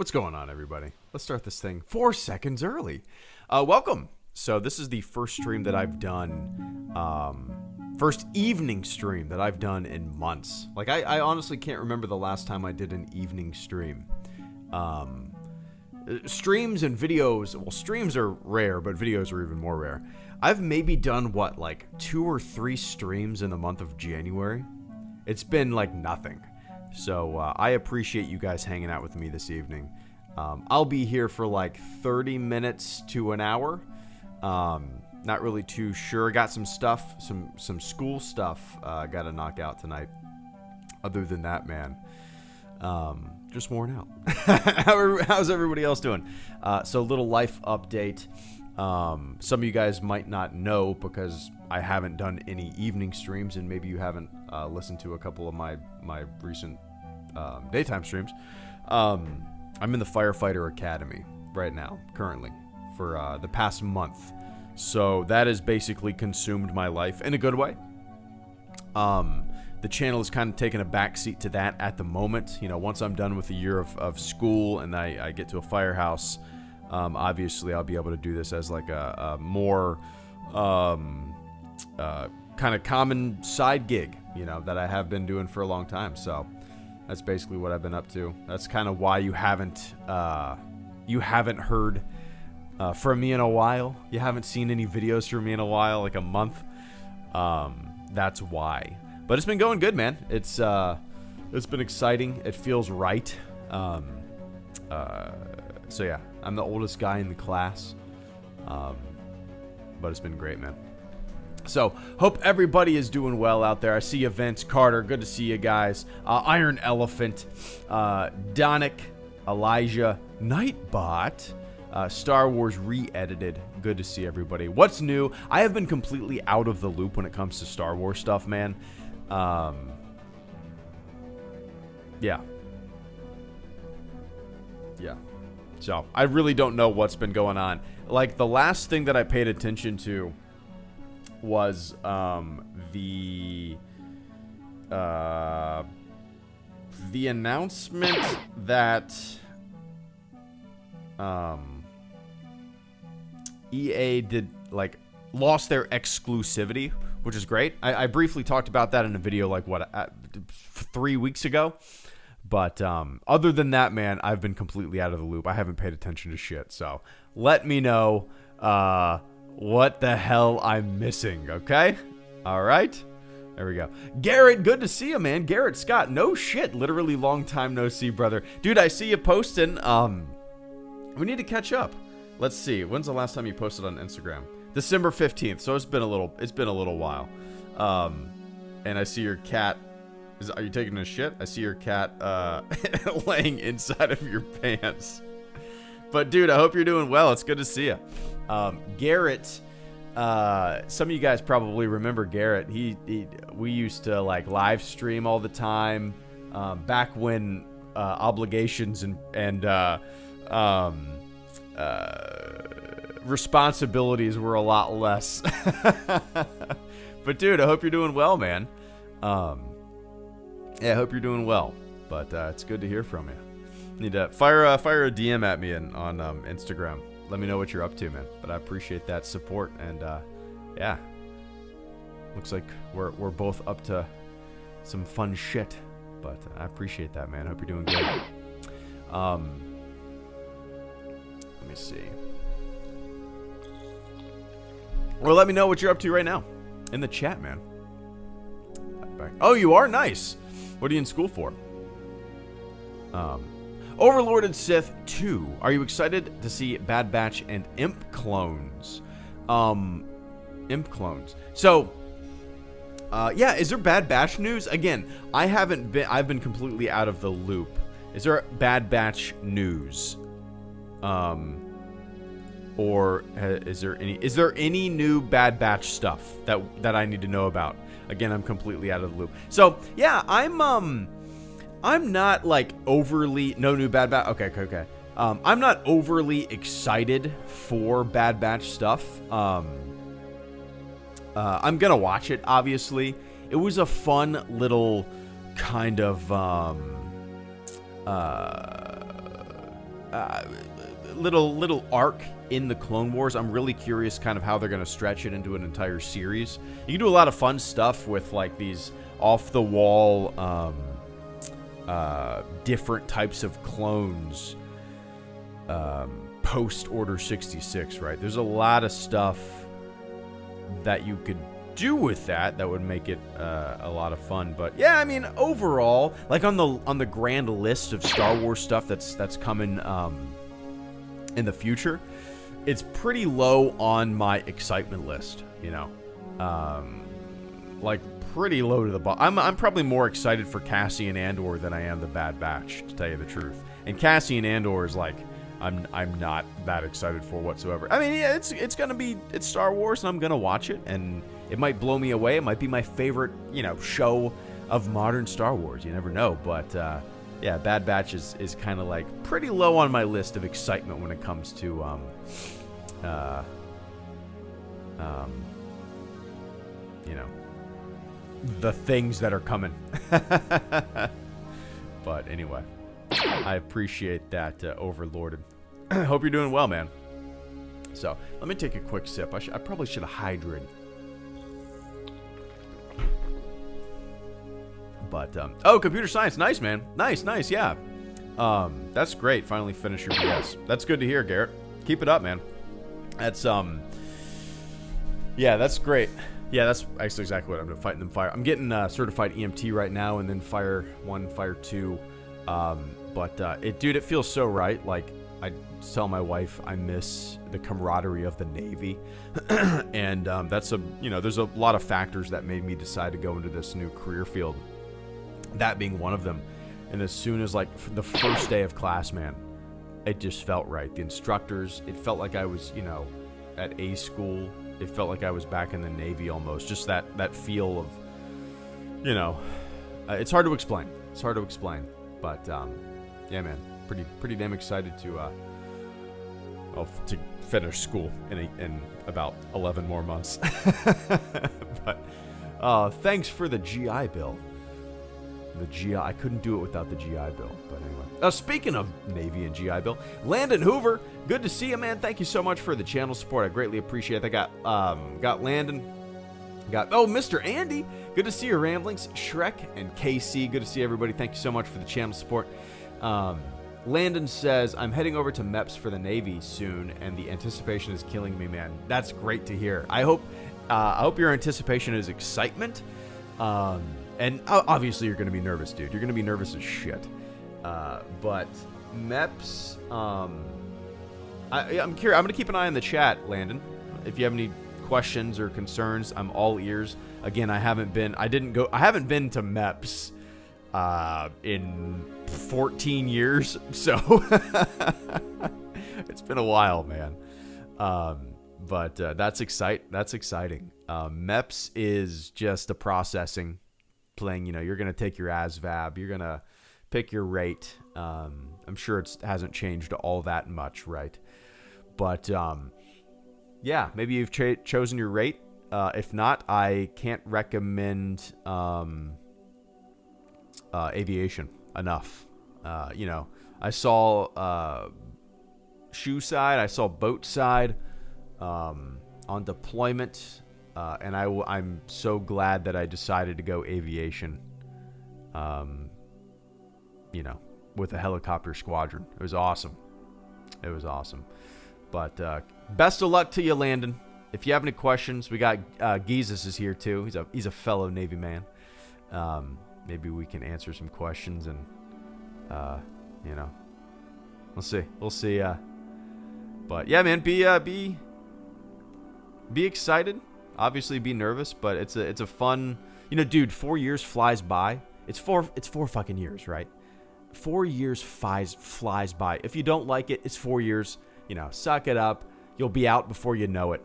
What's going on, everybody? Let's start this thing 4 seconds early. Welcome. So this is the first stream that I've done, first evening stream that I've done in months. Like, I honestly can't remember the last time I did an evening stream. Streams and videos, well, streams are rare, but videos are even more rare. I've maybe done, what, like 2 or 3 streams in the month of January? It's been like nothing. So I appreciate you guys hanging out with me this evening. I'll be here for like 30 minutes to an hour. Not really too sure. Got some stuff, some school stuff got to knock out tonight. Other than that, man, just worn out. How's everybody else doing? So a little life update. Some of you guys might not know because I haven't done any evening streams, and maybe you haven't listened to a couple of my recent daytime streams. I'm in the Firefighter Academy right now, currently, for the past month. So that has basically consumed my life in a good way. The channel is kind of taking a backseat to that at the moment. You know, once I'm done with a year of school and I get to a firehouse, obviously I'll be able to do this as like a more kind of common side gig, you know, that I have been doing for a long time. So that's basically what I've been up to. That's kind of why you haven't heard from me in a while. You haven't seen any videos from me in a while, like a month. That's why. But it's been going good, man. It's been exciting. It feels right. So yeah, I'm the oldest guy in the class. But it's been great, man. So, hope everybody is doing well out there. I see you, Vince, Carter. Good to see you guys. Iron Elephant, Donick, Elijah, Nightbot, Star Wars Re-Edited. Good to see everybody. What's new? I have been completely out of the loop when it comes to Star Wars stuff, man. Yeah. So, I really don't know what's been going on. Like, the last thing that I paid attention to was the announcement that EA did, like, lost their exclusivity, which is great. I briefly talked about that in a video like 3 weeks ago. But other than that, man, I've been completely out of the loop. I haven't paid attention to shit. So let me know what the hell I'm missing, okay? All right? There we go. Garrett, good to see you, man. Garrett Scott, no shit. Literally long time no see, brother. Dude, I see you posting. We need to catch up. Let's see. When's the last time you posted on Instagram? December 15th. So it's been a little while. And I see your cat. Are you taking a shit? I see your cat laying inside of your pants. But dude, I hope you're doing well. It's good to see you. Garrett, some of you guys probably remember Garrett. We used to like live stream all the time back when obligations and responsibilities were a lot less. But dude, I hope you're doing well, man. Yeah, I hope you're doing well, but it's good to hear from you. Need to fire a DM at me on Instagram. Let me know what you're up to, man. But I appreciate that support, and yeah, looks like we're both up to some fun shit. But I appreciate that, man. I hope you're doing good. Let me see. Well, let me know what you're up to right now in the chat, man. Oh, you are? Nice. What are you in school for? Overlorded Sith 2. Are you excited to see Bad Batch and Imp clones? Imp clones. So, yeah, is there Bad Batch news? Again, I've been completely out of the loop. Is there Bad Batch news? Or is there any new Bad Batch stuff that I need to know about? Again, I'm completely out of the loop. So, yeah, I'm not like overly no new Bad Batch. Okay. I'm not overly excited for Bad Batch stuff. I'm gonna watch it, obviously. It was a fun little kind of little arc in the Clone Wars. I'm really curious kind of how they're going to stretch it into an entire series. You can do a lot of fun stuff with like these off the wall different types of clones post Order 66, right? There's a lot of stuff that you could do with that would make it a lot of fun. But yeah, I mean, overall, like on the grand list of Star Wars stuff that's coming in the future, it's pretty low on my excitement list, you know. Like pretty low to the bottom. I'm probably more excited for Cassian Andor than I am the Bad Batch, to tell you the truth. And Cassian Andor is like I'm not that excited for whatsoever. I mean, yeah, it's Star Wars, and I'm gonna watch it, and it might blow me away. It might be my favorite, you know, show of modern Star Wars. You never know. But yeah, Bad Batch is kind of like pretty low on my list of excitement when it comes to you know, the things that are coming. But anyway, I appreciate that, Overlorded. Hope you're doing well, man. So let me take a quick sip. I probably should have hydrated. But oh, computer science, nice, man, nice, yeah. That's great. Finally finished your BS. That's good to hear, Garrett. Keep it up, man. That's yeah, that's great. Yeah, that's actually exactly what I'm doing. Fighting them fire. I'm getting certified EMT right now, and then Fire 1, Fire 2. Dude, it feels so right. Like, I tell my wife I miss the camaraderie of the Navy, and that's there's a lot of factors that made me decide to go into this new career field. That being one of them. And as soon as like the first day of class, man, it just felt right. The instructors, it felt like I was, you know, at A school. It felt like I was back in the Navy almost. Just that feel of, you know, it's hard to explain. It's hard to explain. But yeah, man, pretty damn excited to finish school in about 11 more months. But thanks for the GI Bill. The GI, I couldn't do it without the GI Bill. But anyway, speaking of Navy and GI Bill, Landon Hoover, good to see you, man. Thank you so much for the channel support. I greatly appreciate it. I got Landon, Mr. Andy, good to see your ramblings. Shrek and KC, good to see everybody. Thank you so much for the channel support. Landon says, I'm heading over to MEPS for the Navy soon, and the anticipation is killing me, man. That's great to hear. I hope your anticipation is excitement. And obviously you're going to be nervous, dude. You're going to be nervous as shit. But MEPS, I'm curious. I'm going to keep an eye on the chat, Landon. If you have any questions or concerns, I'm all ears. Again, I haven't been to MEPS in 14 years, so it's been a while, man. But that's exciting. MEPS is just a processing thing. You know, you're going to take your ASVAB, you're going to pick your rate. I'm sure it hasn't changed all that much, right? But yeah, maybe you've chosen your rate. If not, I can't recommend aviation enough. You know, I saw shoe side, I saw boat side on deployment, and I'm so glad that I decided to go aviation. You know, with a helicopter squadron. It was awesome. But best of luck to you, Landon. If you have any questions, we got Geezus is here too. He's a fellow Navy man. Maybe we can answer some questions, and you know, we'll see. But yeah, man, be excited. Obviously, be nervous, but it's a fun. You know, dude, 4 years flies by. It's four fucking years, right? 4 years flies by. If you don't like it, it's 4 years. You know, suck it up. You'll be out before you know it.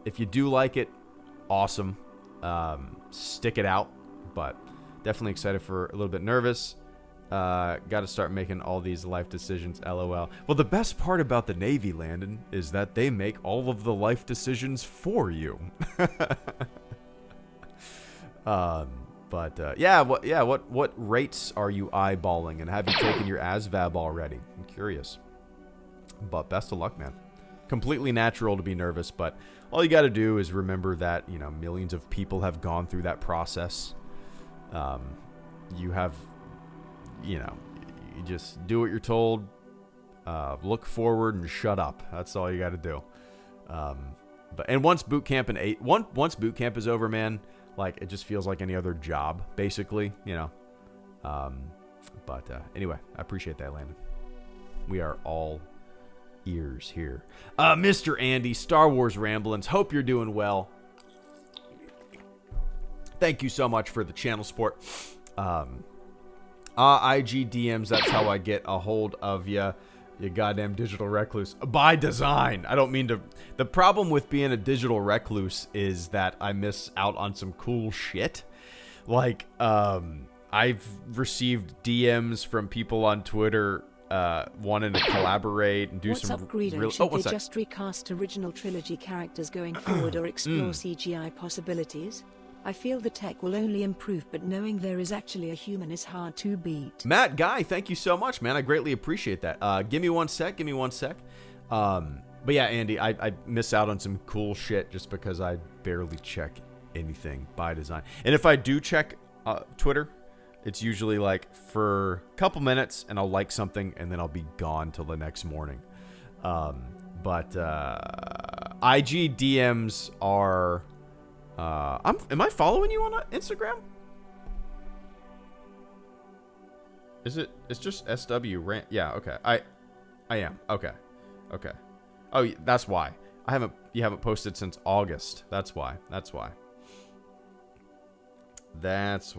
If you do like it, awesome. Stick it out. But definitely excited for a little bit nervous. Got to start making all these life decisions, LOL. Well, the best part about the Navy, Landon, is that they make all of the life decisions for you. But what rates are you eyeballing, and have you taken your ASVAB already? I'm curious. But best of luck, man. Completely natural to be nervous, but all you got to do is remember that, you know, millions of people have gone through that process. You have, you know, you just do what you're told, look forward and shut up. That's all you got to do. And once boot camp once boot camp is over, man, like it just feels like any other job, basically, you know. Anyway, I appreciate that, Landon. We are all ears here. Mr. Andy, Star Wars Ramblings. Hope you're doing well. Thank you so much for the channel support. IG DMs, that's how I get a hold of you. You goddamn digital recluse. By design. I don't mean to. The problem with being a digital recluse is that I miss out on some cool shit. Like, I've received DMs from people on Twitter wanting to collaborate and do what's some up, Greedo? real. Should they just recast original trilogy characters going forward or explore CGI possibilities? I feel the tech will only improve, but knowing there is actually a human is hard to beat. Matt Guy, thank you so much, man. I greatly appreciate that. Give me one sec. But yeah, Andy, I miss out on some cool shit just because I barely check anything by design. And if I do check Twitter, it's usually like for a couple minutes, and I'll like something, and then I'll be gone till the next morning. IG DMs are... am I following you on Instagram? It's just SW rant. Yeah, okay. I am. Okay. Oh, that's why. You haven't posted since August. That's why. That's why. That's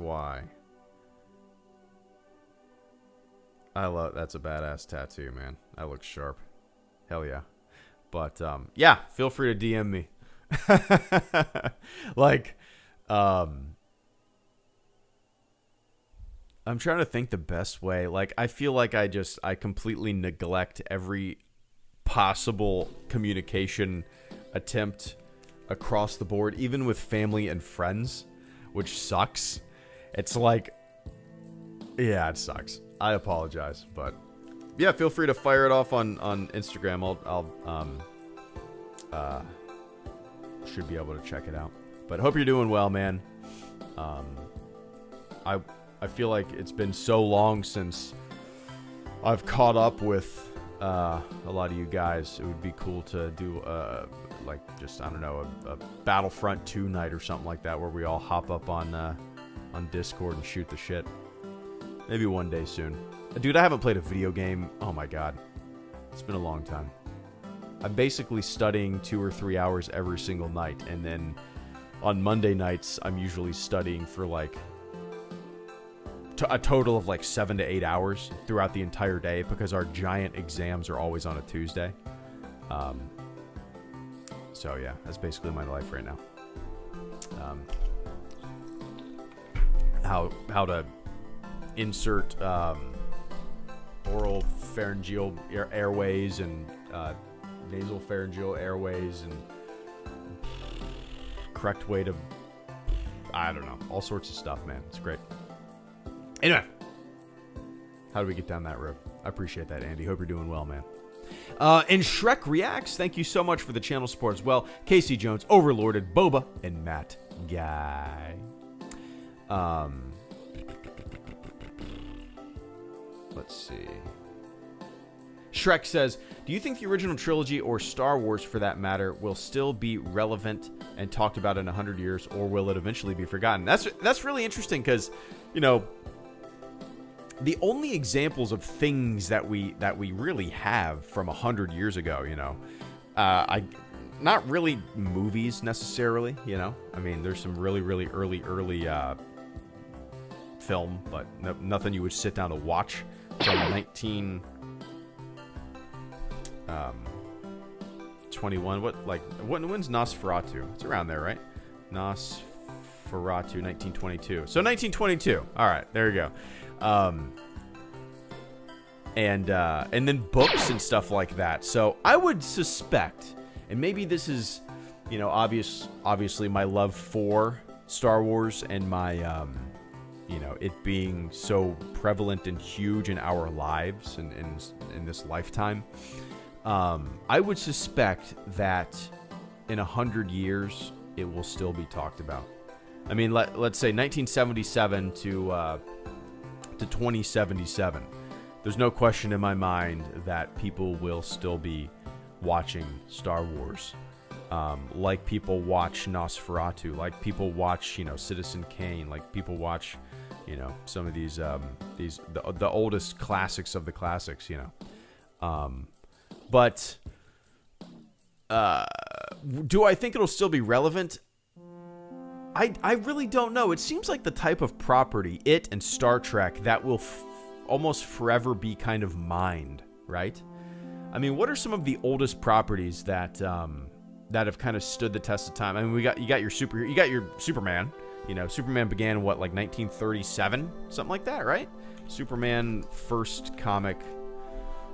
a badass tattoo, man. That looks sharp. Hell yeah. But yeah, feel free to DM me. I'm trying to think the best way. Like, I feel like I completely neglect every possible communication attempt across the board, even with family and friends, which sucks. It's like, yeah, it sucks. I apologize, but yeah, feel free to fire it off on Instagram. I'll should be able to check it out. But hope you're doing well, man. I feel like it's been so long since I've caught up with a lot of you guys. It would be cool to do a Battlefront 2 night or something like that, where we all hop up on Discord and shoot the shit. Maybe one day soon. Dude, I haven't played a video game. Oh my god. It's been a long time. I'm basically studying 2 or 3 hours every single night, and then on Monday nights, I'm usually studying for like a total of like 7 to 8 hours throughout the entire day, because our giant exams are always on a Tuesday. So yeah, that's basically my life right now. How to insert oral pharyngeal airways and nasal pharyngeal airways, and correct way to, I don't know, all sorts of stuff, man. It's great. Anyway, how do we get down that road? I appreciate that, Andy. Hope you're doing well, man. And Shrek Reacts, thank you so much for the channel support as well. Casey Jones, Overlorded, Boba, and Matt Guy. Let's see. Shrek says, do you think the original trilogy, or Star Wars for that matter, will still be relevant and talked about in 100 years, or will it eventually be forgotten? That's really interesting, because, you know, the only examples of things that we really have from 100 years ago, you know, not really movies necessarily, you know. I mean, there's some really early film, but nothing you would sit down to watch from 1921. When's Nosferatu? It's around there, right? Nosferatu, 1922. So 1922. All right, there you go. And then books and stuff like that. So I would suspect, and maybe this is, you know, obviously my love for Star Wars and my you know, it being so prevalent and huge in our lives and in this lifetime, I would suspect that in 100 years, it will still be talked about. I mean, let's say 1977 to 2077. There's no question in my mind that people will still be watching Star Wars. Like people watch Nosferatu, like people watch, you know, Citizen Kane, like people watch, you know, some of these the oldest classics of the classics, you know. But do I think it'll still be relevant? I really don't know. It seems like the type of property, it and Star Trek, that will almost forever be kind of mined, right? I mean, what are some of the oldest properties that have kind of stood the test of time? I mean, you got your Superman. You know, Superman began what, like 1937, something like that, right? Superman first comic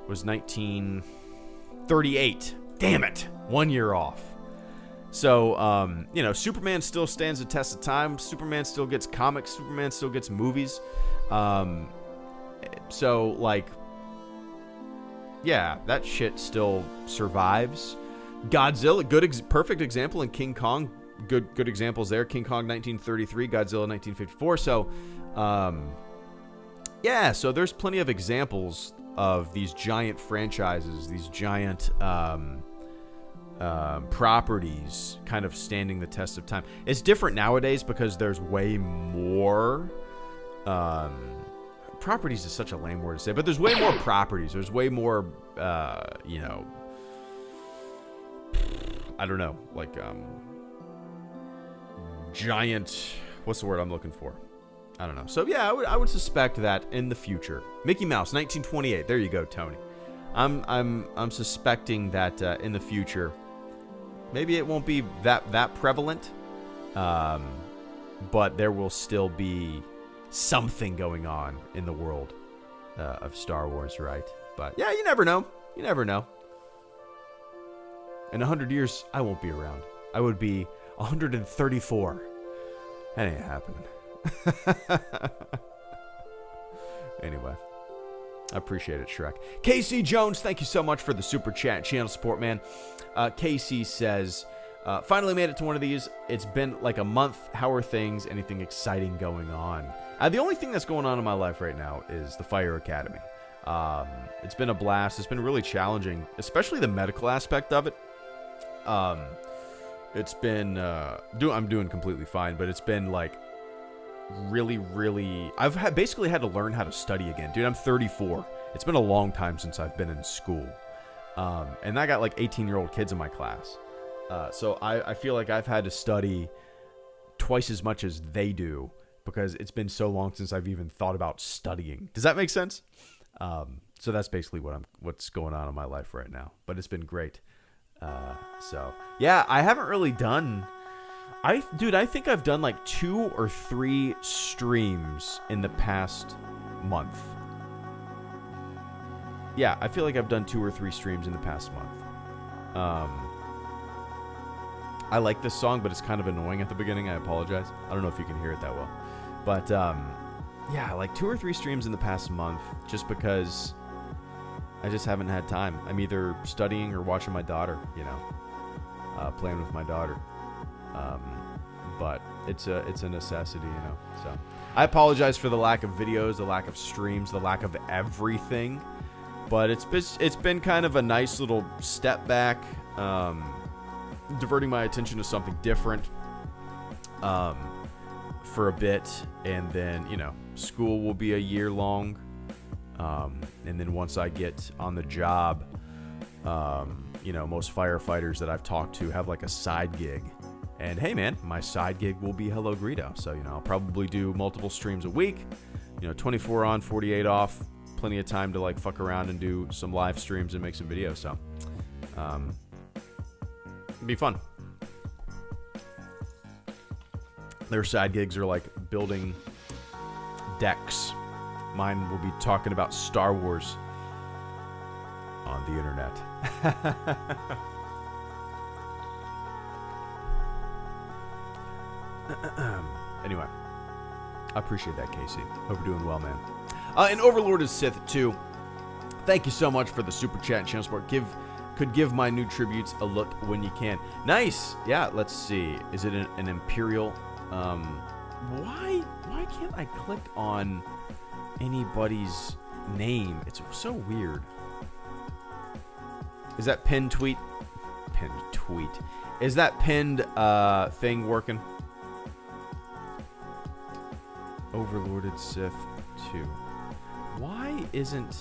was 1938. Damn it, 1 year off. So, you know, Superman still stands the test of time. Superman still gets comics. Superman still gets movies. So, like, yeah, that shit still survives. Godzilla, perfect example, and King Kong, good examples there. King Kong 1933, Godzilla 1954. So, yeah, so there's plenty of examples of these giant franchises, these giant properties kind of standing the test of time. It's different nowadays because there's way more properties is such a lame word to say, but there's way more properties. There's way more you know, I don't know, like giant, what's the word I'm looking for? I don't know. So yeah, I would suspect that in the future, Mickey Mouse 1928, there you go, Tony. I'm suspecting that in the future, maybe it won't be that prevalent, but there will still be something going on in the world of Star Wars, right? But yeah, you never know. You never know. In 100 years, I won't be around. I would be 134. That ain't happening. Anyway. I appreciate it, Shrek. KC Jones, thank you so much for the super chat channel support, man. KC says, finally made it to one of these. It's been like a month. How are things? Anything exciting going on? The only thing that's going on in my life right now is the Fire Academy. It's been a blast. It's been really challenging, especially the medical aspect of it. It's been, I'm doing completely fine, but it's been like really, I've basically had to learn how to study again. Dude, I'm 34. It's been a long time since I've been in school. And I got like 18-year-old kids in my class. So I feel like I've had to study twice as much as they do because it's been so long since I've even thought about studying. Does that make sense? So that's basically what's going on in my life right now. But it's been great. So yeah, I haven't really done. I think I've done like 2 or 3 streams in the past month. Yeah, I feel like I've done 2 or 3 streams in the past month. I like this song, but it's kind of annoying at the beginning. I apologize. I don't know if you can hear it that well. But, yeah, like 2 or 3 streams in the past month just because I just haven't had time. I'm either studying or watching my daughter, you know, playing with my daughter. But it's a necessity, you know. So I apologize for the lack of videos, the lack of streams, the lack of everything. But it's been kind of a nice little step back, diverting my attention to something different for a bit, and then, you know, school will be a year long, and then once I get on the job, you know, most firefighters that I've talked to have like a side gig. And hey, man, my side gig will be HelloGreedo. So, you know, I'll probably do multiple streams a week, you know, 24 on, 48 off, plenty of time to like fuck around and do some live streams and make some videos. So, it'd be fun. Their side gigs are like building decks. Mine will be talking about Star Wars on the internet. Anyway, I appreciate that, Casey. Hope you're doing well, man. And Overlord is Sith, too. Thank you so much for the super chat and channel support. Could give my new tributes a look when you can. Nice. Yeah, let's see. Is it an Imperial? Why can't I click on anybody's name? It's so weird. Is that pinned tweet? Pinned tweet. Is that pinned thing working? Overlorded Sith 2. Why isn't...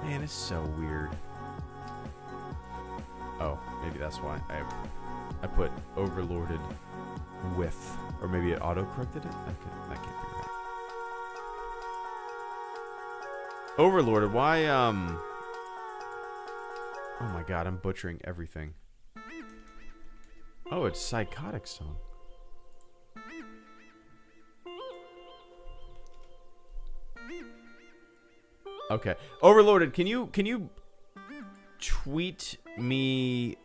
Man, it's so weird. Oh, maybe that's why I put Overlorded with, or maybe it auto-corrected it? That can't be right. Overlorded, why, oh my god, I'm butchering everything. Oh, it's Psychotic Song. Okay. Overlorded, can you tweet me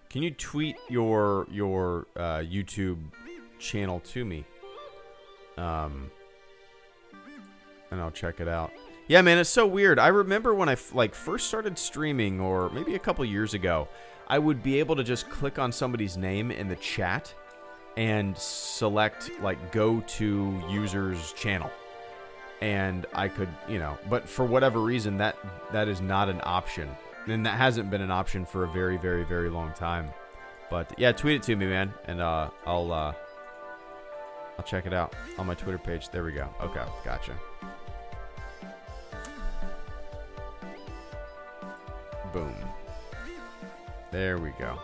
Can you tweet your YouTube channel to me? And I'll check it out. Yeah, man, it's so weird. I remember when I first started streaming, or maybe a couple years ago, I would be able to just click on somebody's name in the chat and select go to user's channel, and I could, but for whatever reason that is not an option, and that hasn't been an option for a very, very, very long time. But yeah, tweet it to me, man, and I'll check it out on my Twitter page. There we go. Okay, gotcha. Boom. There we go.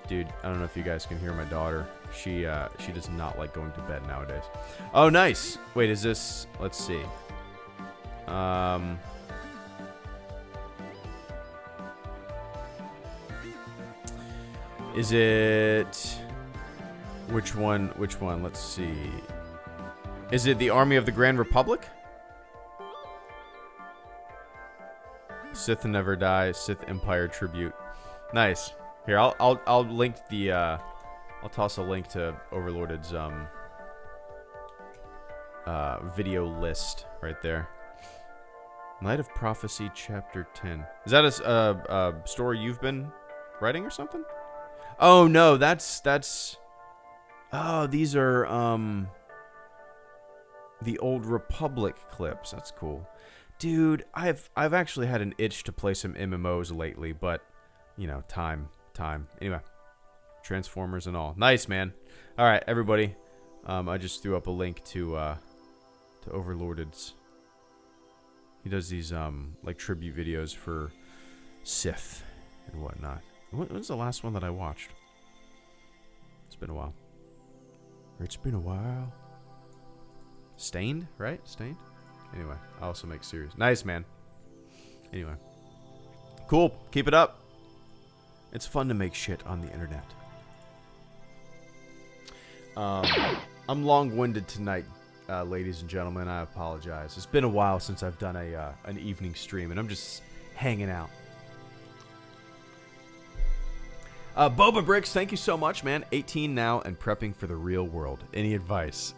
Dude, I don't know if you guys can hear my daughter. She does not like going to bed nowadays. Oh, nice. Wait, is this... Let's see. Is it... Which one? Let's see. Is it the Army of the Grand Republic? Sith Never Die, Sith Empire Tribute. Nice. Here, I'll link the I'll toss a link to Overlorded's video list right there. Night of Prophecy, Chapter 10. Is that a story you've been writing or something? Oh no, that's. Oh, these are the Old Republic clips. That's cool, dude. I've actually had an itch to play some MMOs lately, but time. Anyway, Transformers and all. Nice, man. All right, everybody. I just threw up a link to Overlorded's. He does these tribute videos for Sith and whatnot. When was the last one that I watched? It's been a while. It's been a while. Stained, right? Stained. Anyway, I also make series. Nice, man. Anyway, cool. Keep it up. It's fun to make shit on the internet. I'm long-winded tonight, ladies and gentlemen. I apologize. It's been a while since I've done an evening stream, and I'm just hanging out. Boba Bricks, thank you so much, man. 18 now and prepping for the real world. Any advice?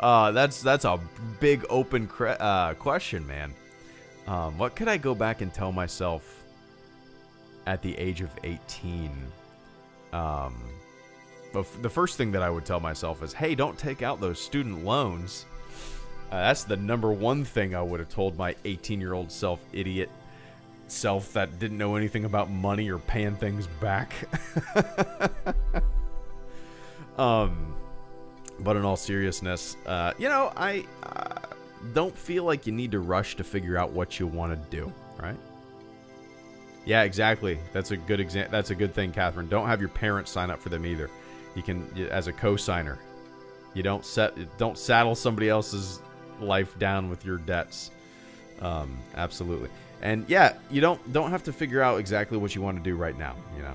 That's a big open question, man. What could I go back and tell myself at the age of 18? But the first thing that I would tell myself is, hey, don't take out those student loans. That's the number one thing I would have told my 18-year-old idiot self that didn't know anything about money or paying things back. But in all seriousness, I don't feel like you need to rush to figure out what you want to do, right? Yeah, exactly. That's a good That's a good thing, Catherine. Don't have your parents sign up for them either. You can, as a co-signer, you don't saddle somebody else's life down with your debts. Absolutely. And yeah, you don't have to figure out exactly what you want to do right now.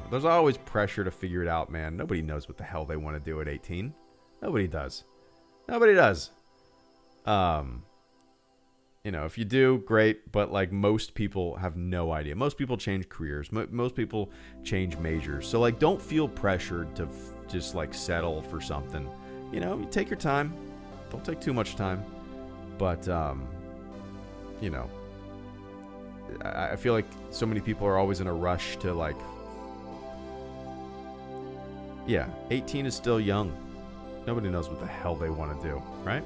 There's always pressure to figure it out, man. Nobody knows what the hell they want to do at 18. Nobody does. You know, if you do, great, but like most people have no idea. Most people change careers. Most people change majors. So like, don't feel pressured to just like settle for something. You know, you take your time. Don't take too much time. But, you know, I feel like so many people are always in a rush to like, yeah, 18 is still young. Nobody knows what the hell they want to do, right?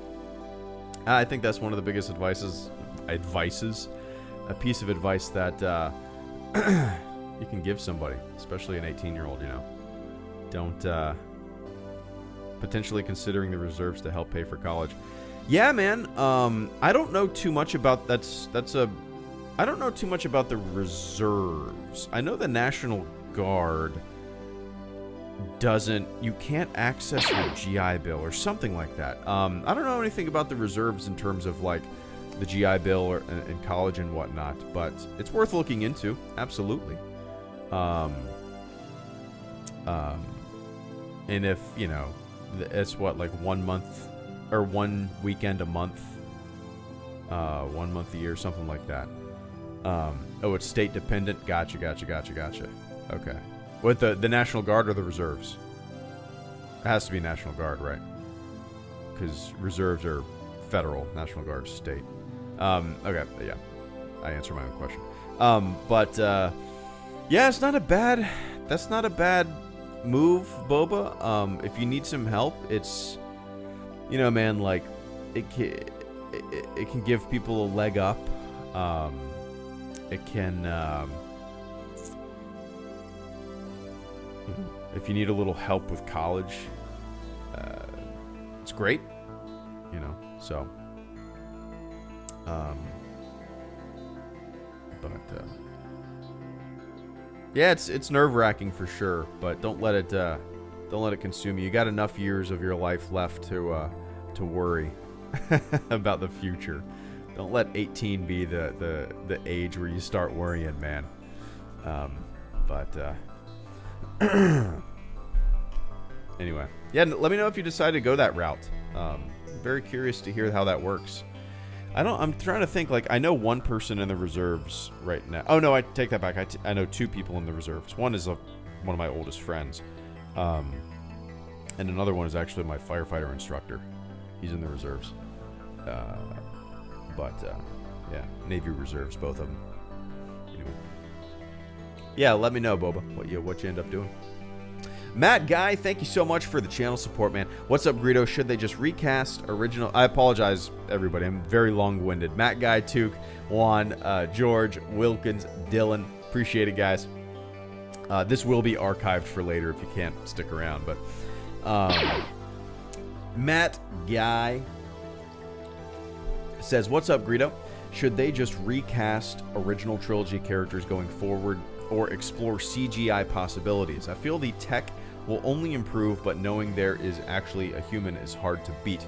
I think that's one of the biggest advices, a piece of advice that you can give somebody, especially an 18-year-old, you know. Don't, potentially considering the reserves to help pay for college. Yeah, man, I don't know too much about, I don't know too much about the reserves. I know the National Guard you can't access your GI Bill or something like that. I don't know anything about the reserves in terms of like the GI Bill or in college and whatnot, but it's worth looking into. Absolutely. And if, you know, it's what, like 1 month or 1 weekend a month, 1 month a year, something like that. Oh, it's state dependent. Gotcha. Okay. With the National Guard or the reserves? It has to be National Guard, right? Because reserves are federal, National Guard is state. Okay, yeah. I answered my own question. Yeah, that's not a bad move, Boba. If you need some help, it's, you know, man, like, it can give people a leg up. It can, if you need a little help with college, it's great, you know, so, yeah, it's nerve-wracking for sure, but don't let it consume you. You got enough years of your life left to worry about the future. Don't let 18 be the age where you start worrying, man. Anyway, yeah, let me know if you decide to go that route. Very curious to hear how that works. I'm trying to think, like, I know one person in the reserves right now. Oh, no, I take that back. I know two people in the reserves. One is one of my oldest friends. And another one is actually my firefighter instructor. He's in the reserves. Yeah, Navy reserves, both of them. Anyway. Yeah, let me know, Boba, what you end up doing. Matt Guy, thank you so much for the channel support, man. What's up, Greedo? Should they just recast original? I apologize, everybody. I'm very long-winded. Matt Guy, Took, Juan, George, Wilkins, Dylan. Appreciate it, guys. This will be archived for later if you can't stick around. But Matt Guy says, what's up, Greedo? Should they just recast original trilogy characters going forward or explore CGI possibilities? I feel the tech will only improve, but knowing there is actually a human is hard to beat.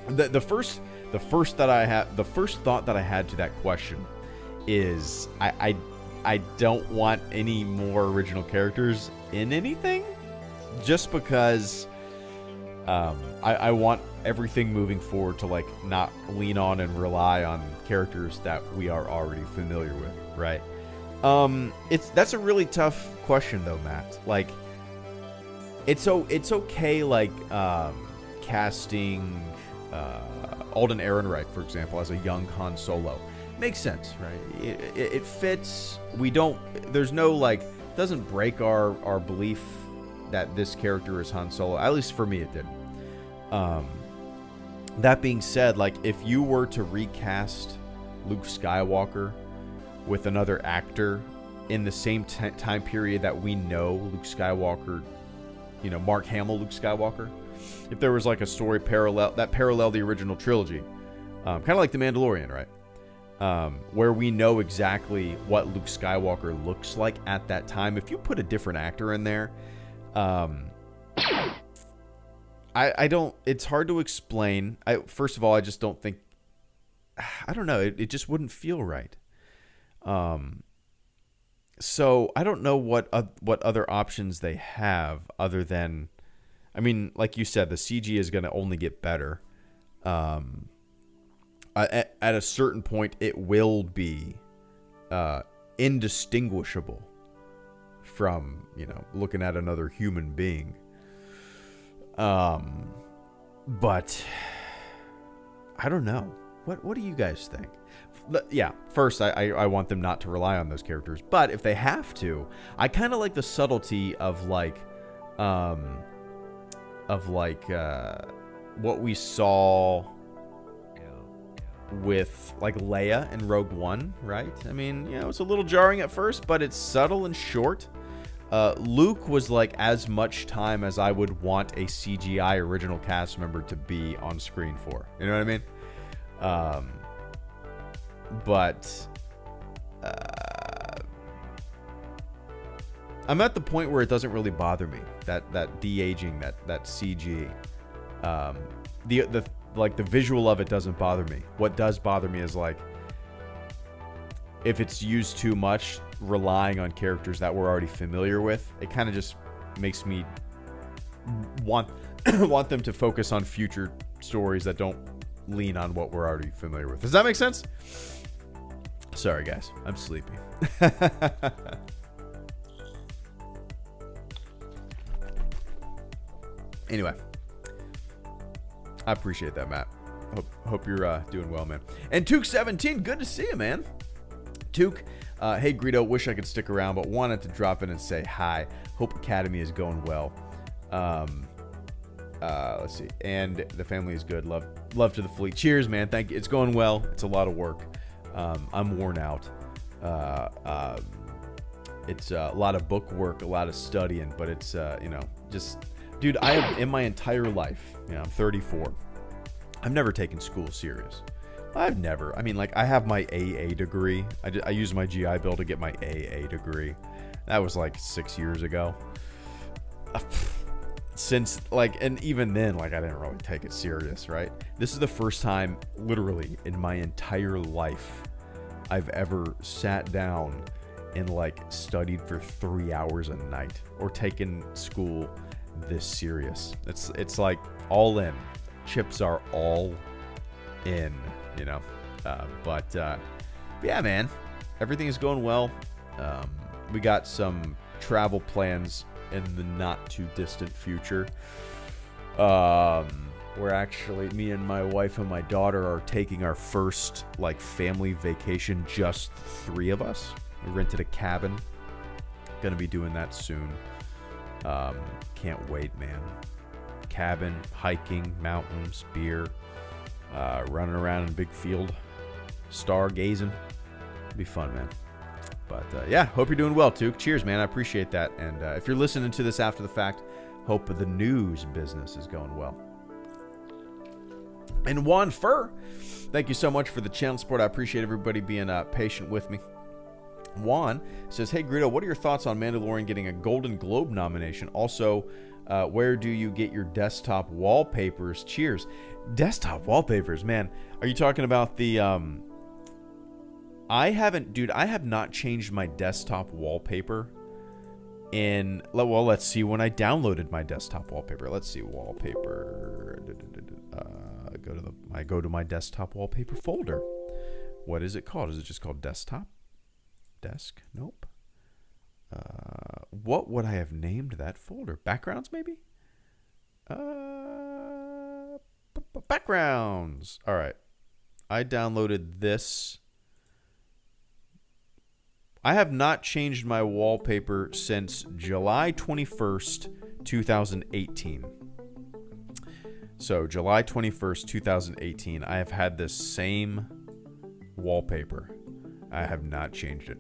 The first thought that I had to that question is I don't want any more original characters in anything, just because I want everything moving forward to like not lean on and rely on characters that we are already familiar with, right? That's a really tough question though, Matt. Like, it's okay, like, casting Alden Ehrenreich, for example, as a young Han Solo. Makes sense, right? It fits. There's no, like, doesn't break our belief that this character is Han Solo. At least for me, it didn't. That being said, like, if you were to recast Luke Skywalker with another actor in the same time period that we know Luke Skywalker, you know, Mark Hamill Luke Skywalker, if there was like a story parallel the original trilogy, kind of like The Mandalorian, right? Where we know exactly what Luke Skywalker looks like at that time. If you put a different actor in there, I don't, it's hard to explain. First of all, I just don't think, I don't know, it just wouldn't feel right. So I don't know what other options they have other than, I mean, like you said, the CG is going to only get better. I at a certain point, it will be indistinguishable from, you know, looking at another human being. But I don't know. What do you guys think? Yeah, first, I want them not to rely on those characters. But if they have to, I kind of like the subtlety of like what we saw with like Leia in Rogue One, right? I mean, you know, it's a little jarring at first, but it's subtle and short. Luke was like as much time as I would want a CGI original cast member to be on screen for. You know what I mean? But I'm at the point where it doesn't really bother me, that de-aging, that CG. The visual of it doesn't bother me. What does bother me is like if it's used too much, relying on characters that we're already familiar with. It kind of just makes me want them to focus on future stories that don't lean on what we're already familiar with. Does that make sense? Sorry, guys. I'm sleepy. Anyway. I appreciate that, Matt. Hope you're doing well, man. And Took17, good to see you, man. Took, hey, Greedo, wish I could stick around, but wanted to drop in and say hi. Hope Academy is going well. Let's see. And the family is good. Love to the fleet. Cheers, man. Thank you. It's going well. It's a lot of work. I'm worn out. It's a lot of book work, a lot of studying, but it's, just, dude, I have, in my entire life, I'm 34. I've never taken school serious. I have my AA degree. I used my GI Bill to get my AA degree. That was like 6 years ago. Since, and even then, I didn't really take it serious, right? This is the first time, literally, in my entire life, I've ever sat down and, studied for 3 hours a night or taken school this serious. It's all in. Chips are all in, but yeah, man, everything is going well. We got some travel plans in the not too distant future. We're actually, me and my wife and my daughter are taking our first family vacation, just the three of us. We rented a cabin. Gonna be doing that soon. Can't wait, man. Cabin, hiking, mountains, beer, running around in a big field, stargazing. It'll be fun, man. But yeah, hope you're doing well, too. Cheers, man. I appreciate that. And if you're listening to this after the fact, hope the news business is going well. And Juan Fur, thank you so much for the channel support. I appreciate everybody being patient with me. Juan says, hey, Greedo, what are your thoughts on Mandalorian getting a Golden Globe nomination? Also, where do you get your desktop wallpapers? Cheers. Desktop wallpapers, man. Are you talking about the... I have not changed my desktop wallpaper in... Well, let's see when I downloaded my desktop wallpaper. Let's see, wallpaper. I go to my desktop wallpaper folder. What is it called? Is it just called desktop? Desk? Nope. What would I have named that folder? Backgrounds, maybe? Backgrounds. All right. I downloaded this. I have not changed my wallpaper since July 21st, 2018. So, July 21st, 2018, I have had this same wallpaper. I have not changed it.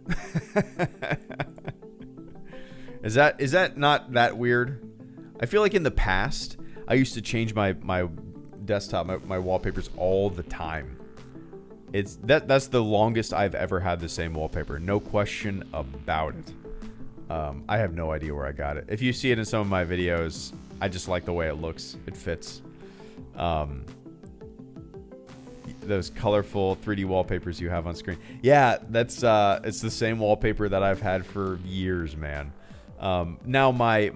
Is that not that weird? I feel like in the past, I used to change my desktop, my wallpapers all the time. That's the longest I've ever had the same wallpaper. No question about it. I have no idea where I got it. If you see it in some of my videos, I just like the way it looks. It fits. Those colorful 3D wallpapers you have on screen. Yeah, that's it's the same wallpaper that I've had for years, man. Now my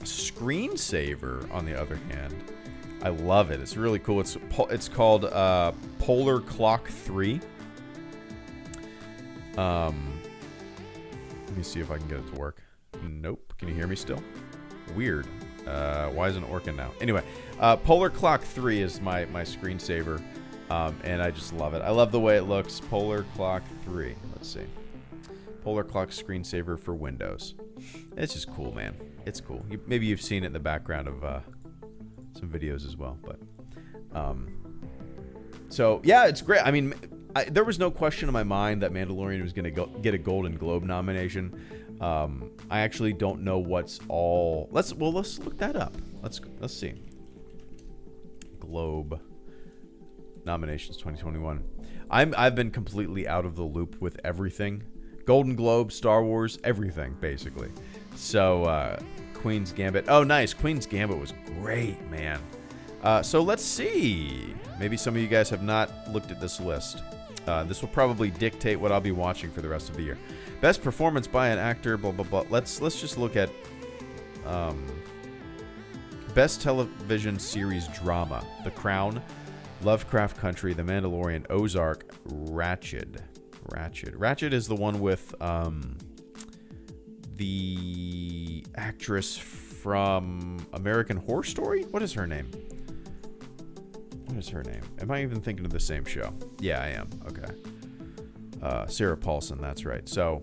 screensaver, on the other hand, I love it. It's really cool. It's called Polar Clock 3. Let me see if I can get it to work. Nope. Can you hear me still? Weird. Why isn't it working now? Anyway, Polar Clock 3 is my screensaver, and I just love it. I love the way it looks. Polar Clock 3. Let's see. Polar Clock screensaver for Windows. It's just cool, man. It's cool. Maybe you've seen it in the background of some videos as well. But so yeah, it's great. I mean, there was no question in my mind that Mandalorian was going to get a Golden Globe nomination. I actually don't know what's all. Let's look that up. Let's see. Globe nominations 2021. I've been completely out of the loop with everything. Golden Globe, Star Wars, everything basically. So Queen's Gambit. Oh, nice. Queen's Gambit was great, man. So let's see. Maybe some of you guys have not looked at this list. This will probably dictate what I'll be watching for the rest of the year. Best performance by an actor, blah, blah, blah. Let's just look at best television series drama. The Crown, Lovecraft Country, The Mandalorian, Ozark, Ratched. Ratched is the one with the actress from American Horror Story? What is her name? Am I even thinking of the same show? Yeah, I am. Okay. Sarah Paulson, that's right. So,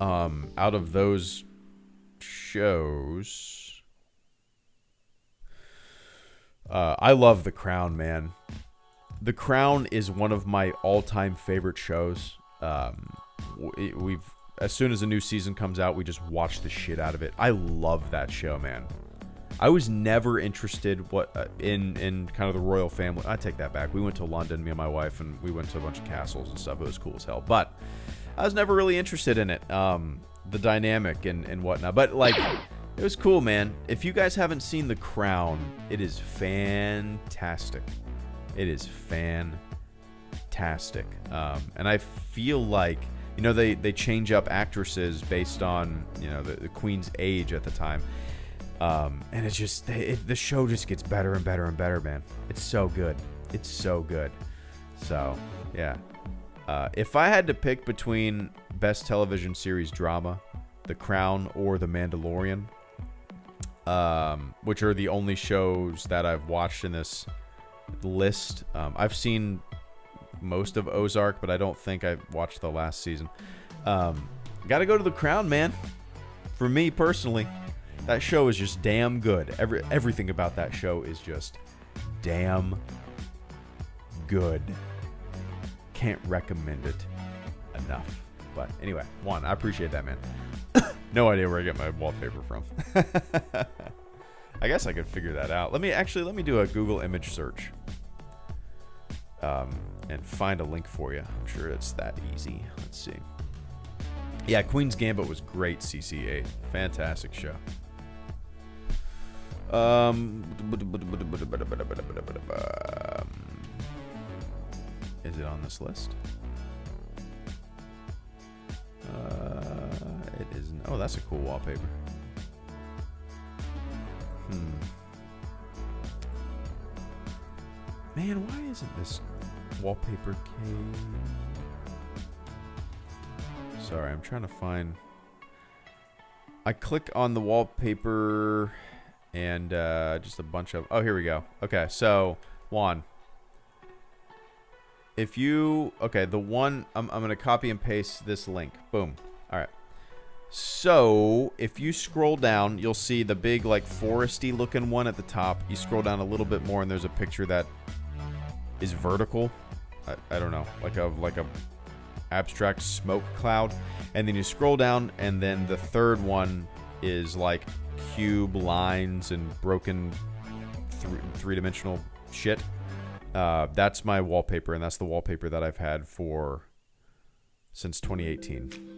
out of those shows, I love The Crown, man. The Crown is one of my all-time favorite shows. As soon as a new season comes out, we just watch the shit out of it. I love that show, man. I was never interested in kind of the royal family. I take that back. We went to London, me and my wife, and we went to a bunch of castles and stuff. It was cool as hell. But I was never really interested in it, the dynamic and whatnot. But like, it was cool, man. If you guys haven't seen The Crown, it is fantastic. It is fantastic. And I feel like, you know, they change up actresses based on, you know, the queen's age at the time. And it's just, the show just gets better and better and better, man. It's so good. It's so good. So, yeah. If I had to pick between best television series drama, The Crown or The Mandalorian, which are the only shows that I've watched in this list. I've seen most of Ozark, but I don't think I've watched the last season. Gotta go to The Crown, man. For me personally, that show is just damn good. Everything about that show is just damn good. Can't recommend it enough. But anyway, Juan, I appreciate that, man. No idea where I get my wallpaper from. I guess I could figure that out. Let me do a Google image search. And find a link for you. I'm sure it's that easy. Let's see. Yeah, Queen's Gambit was great, CC8. Fantastic show. Is it on this list? It isn't. Oh, that's a cool wallpaper. Man, why isn't this wallpaper Sorry, I'm trying to find. I click on the wallpaper and just a bunch of. Oh, here we go. Okay, so Juan, if you the one I'm gonna copy and paste this link. Boom. All right. So if you scroll down, you'll see the big like foresty looking one at the top. You scroll down a little bit more, and there's a picture that is vertical. I don't know, like a abstract smoke cloud. And then you scroll down, and then the third one is like cube lines and broken three-dimensional shit. That's my wallpaper, and that's the wallpaper that I've had since 2018.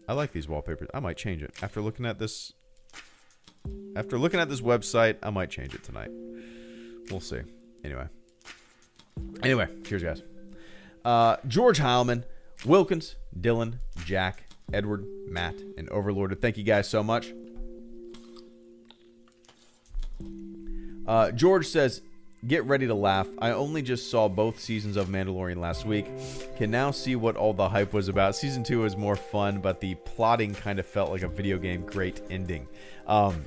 I like these wallpapers. I might change it after looking at this. After looking at this website, I might change it tonight. We'll see. Anyway, cheers, guys. George Heilman, Wilkins, Dylan, Jack, Edward, Matt, and Overlorded. Thank you guys so much. George says, get ready to laugh. I only just saw both seasons of Mandalorian last week. Can now see what all the hype was about. Season 2 was more fun, but the plotting kind of felt like a video game. Great ending.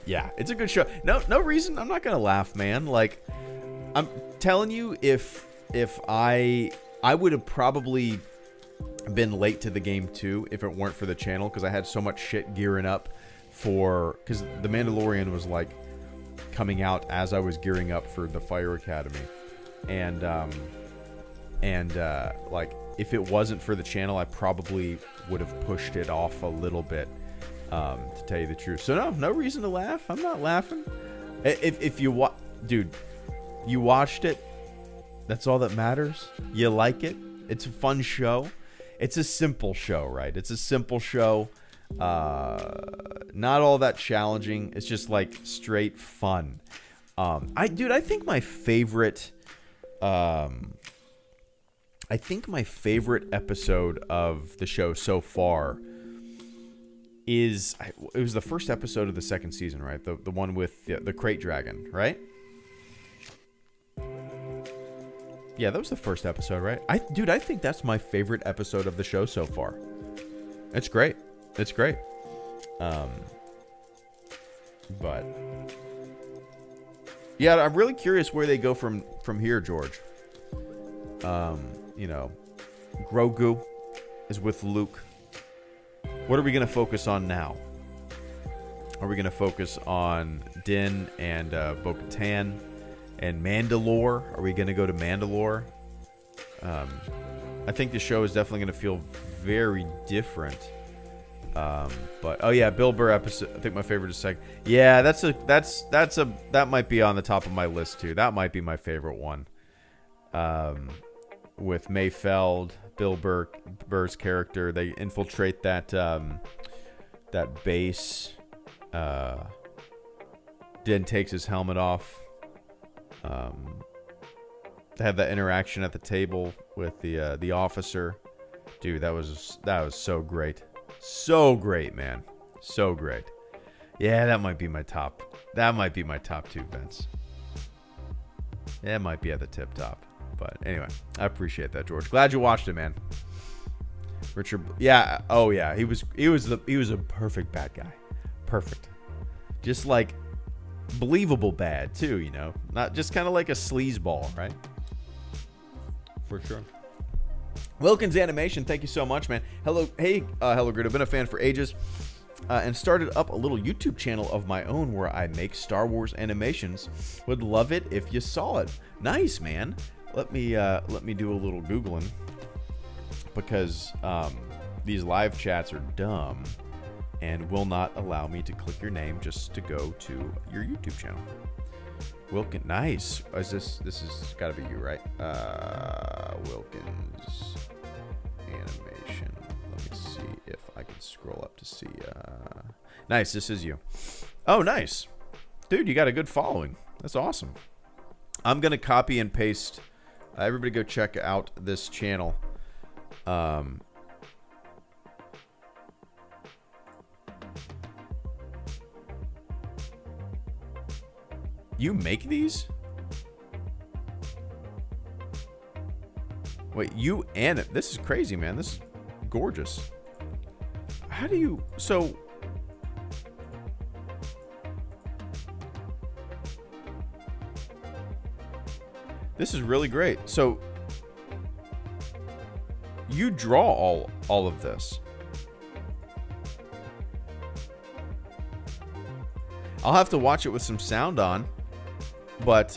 Yeah, it's a good show. No reason I'm not gonna laugh, man. Like, I'm telling you, if I would have probably been late to the game too if it weren't for the channel, because I had so much shit gearing up for, because The Mandalorian was like coming out as I was gearing up for the Fire Academy, and like, if it wasn't for the channel, I probably would have pushed it off a little bit, to tell you the truth. So no reason to laugh. I'm not laughing. If you dude, you watched it, that's all that matters. You like it. It's a fun show. It's a simple show, right? It's a simple show. Not all that challenging. It's just like straight fun. I think my favorite episode of the show so far is, it was the first episode of the second season, right? The one with the crate dragon, right? Yeah, that was the first episode, right? I think that's my favorite episode of the show so far. It's great. It's great. But yeah, I'm really curious where they go from here, George. You know, Grogu is with Luke. What are we going to focus on now? Are we going to focus on Din and Bo-Katan and Mandalore? Are we going to go to Mandalore? I think the show is definitely going to feel very different. But oh yeah, Bill Burr episode. I think my favorite is second. Yeah, that might be on the top of my list too. That might be my favorite one. With Mayfeld, Bill Burr's character, they infiltrate that base. Din takes his helmet off. They have that interaction at the table with the officer. Dude, that was so great. So great, man. So great. Yeah, that might be my top. That might be my top 2, Vince. Yeah, it might be at the tip top. But anyway, I appreciate that, George. Glad you watched it, man. Richard, yeah, oh yeah, he was a perfect bad guy. Perfect. Just like believable bad too, you know. Not just kind of like a sleazeball, right? For sure. Wilkins Animation, thank you so much, man. HelloGreedo, been a fan for ages, and started up a little YouTube channel of my own where I make Star Wars animations. Would love it if you saw it. Nice, man. Let me do a little Googling, because these live chats are dumb and will not allow me to click your name just to go to your YouTube channel. Wilkins, nice. Is this has got to be you, right? Wilkins Animation. Let me see if I can scroll up to see. Nice, this is you. Oh, nice, dude. You got a good following. That's awesome. I'm gonna copy and paste. Everybody, go check out this channel. You make these? Wait, this is crazy, man. This is gorgeous. How do you, so this is really great. So you draw all of this. I'll have to watch it with some sound on. But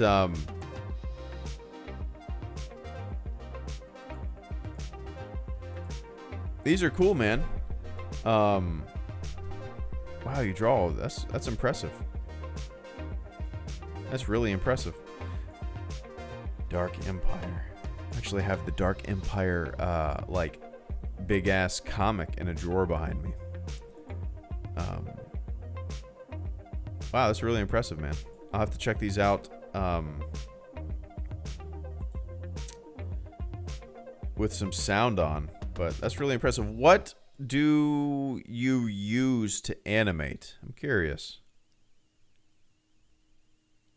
these are cool, man. Wow, you draw. That's impressive. That's really impressive. Dark Empire. I actually have the Dark Empire like big ass comic in a drawer behind me. Wow, that's really impressive, man. I'll have to check these out with some sound on, but that's really impressive. What do you use to animate? I'm curious.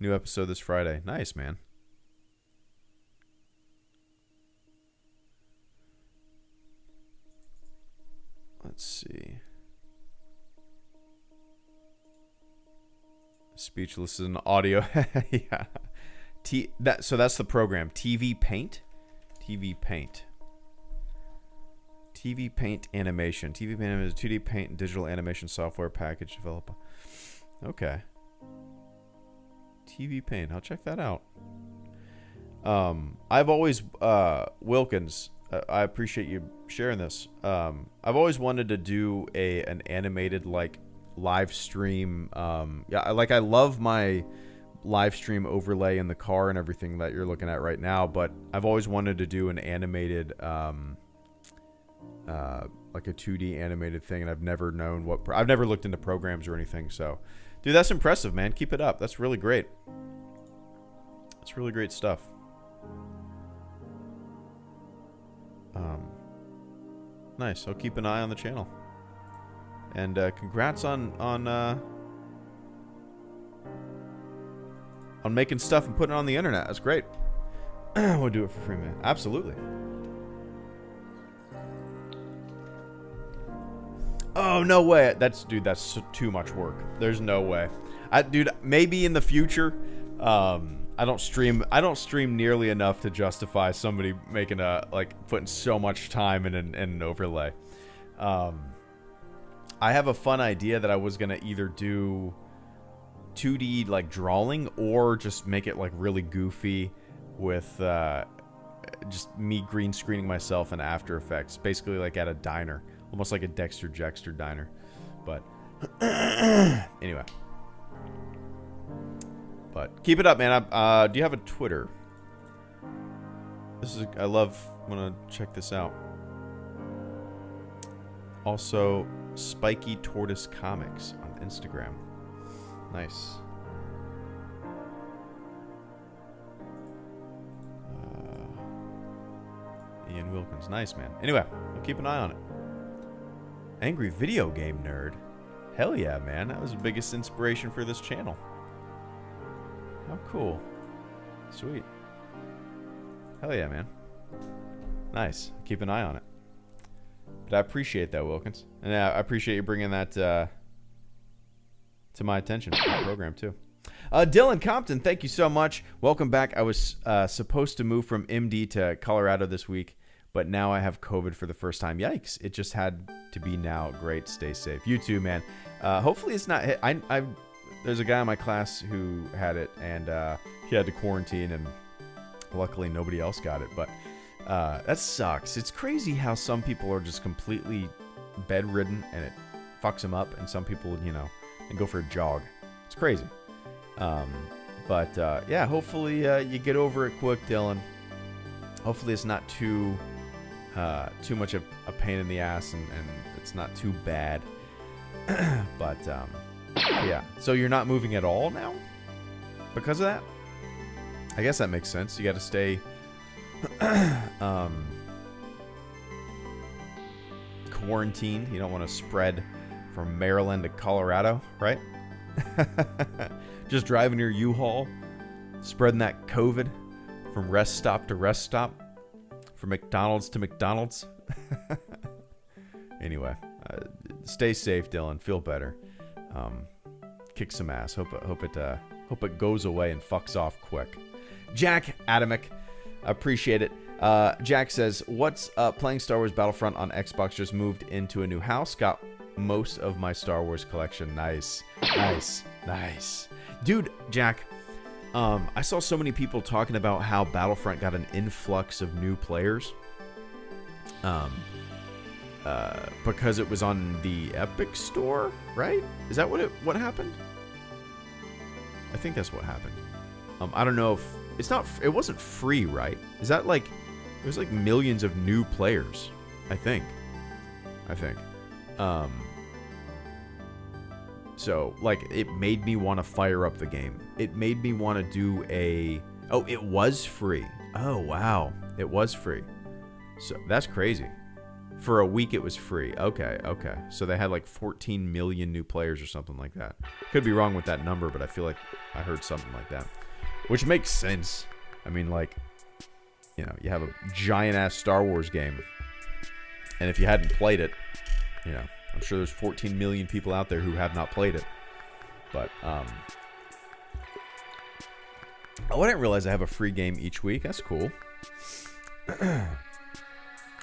New episode this Friday. Nice, man. Let's see. Speechless is an audio. Yeah. So that's the program. TV Paint. TV Paint. TV Paint Animation. TV Paint is a 2D paint and digital animation software package developer. Okay. TV Paint. I'll check that out. I've always Wilkins. I appreciate you sharing this. I've always wanted to do an animated like live stream. Yeah, like I love my live stream overlay in the car and everything that you're looking at right now, but I've always wanted to do an animated like a 2D animated thing, and I've never known I've never looked into programs or anything. So dude, that's impressive, man. Keep it up. That's really great. That's really great stuff. Nice. I'll keep an eye on the channel. And congrats on making stuff and putting it on the internet. That's great. We'll do it for free, man. Absolutely. Oh, no way. That's too much work. There's no way. Dude, maybe in the future, I don't stream nearly enough to justify somebody making putting so much time in an overlay. I have a fun idea that I was gonna either do 2D like drawing or just make it like really goofy with just me green screening myself in After Effects, basically like at a diner, almost like a Dexter Jettster diner. But anyway. But keep it up, man. Do you have a Twitter? I want to check this out. Also, Spiky Tortoise Comics on Instagram. Nice. Ian Wilkins. Nice, man. Anyway, I'll keep an eye on it. Angry Video Game Nerd. Hell yeah, man. That was the biggest inspiration for this channel. How cool. Sweet. Hell yeah, man. Nice. Keep an eye on it. But I appreciate that, Wilkins. And I appreciate you bringing that to my attention for the program, too. Dylan Compton, thank you so much. Welcome back. I was supposed to move from MD to Colorado this week, but now I have COVID for the first time. Yikes. It just had to be now. Great. Stay safe. You too, man. Hopefully it's not... There's a guy in my class who had it, and he had to quarantine, and luckily nobody else got it. But that sucks. It's crazy how some people are just completely bedridden, and it fucks them up, and some people, and go for a jog. It's crazy. Yeah, hopefully you get over it quick, Dylan. Hopefully it's not too much of a pain in the ass, and it's not too bad. But yeah, so you're not moving at all now because of that? I guess that makes sense. You got to stay quarantined. You don't want to spread from Maryland to Colorado, right? Just driving your U-Haul, spreading that COVID from rest stop to rest stop, from McDonald's to McDonald's. Anyway, stay safe, Dylan. Feel better. Kick some ass. Hope it goes away and fucks off quick. Jack Adamic, appreciate it. Jack says, "What's up? Playing Star Wars Battlefront on Xbox. Just moved into a new house. Got most of my Star Wars collection. Nice, nice. Dude, Jack, I saw so many people talking about how Battlefront got an influx of new players. Because it was on the Epic Store, right? Is that what happened? I think that's what happened. I don't know if it wasn't free, right? Is that like there's like millions of new players, I think. So like it made me want to fire up the game. It made me want to do it was free. Oh wow, it was free. So that's crazy. For a week, it was free. Okay. So they had like 14 million new players or something like that. Could be wrong with that number, but I feel like I heard something like that. Which makes sense. I mean, like, you know, you have a giant-ass Star Wars game. And if you hadn't played it, you know, I'm sure there's 14 million people out there who have not played it. But, oh, I didn't realize I have a free game each week. That's cool.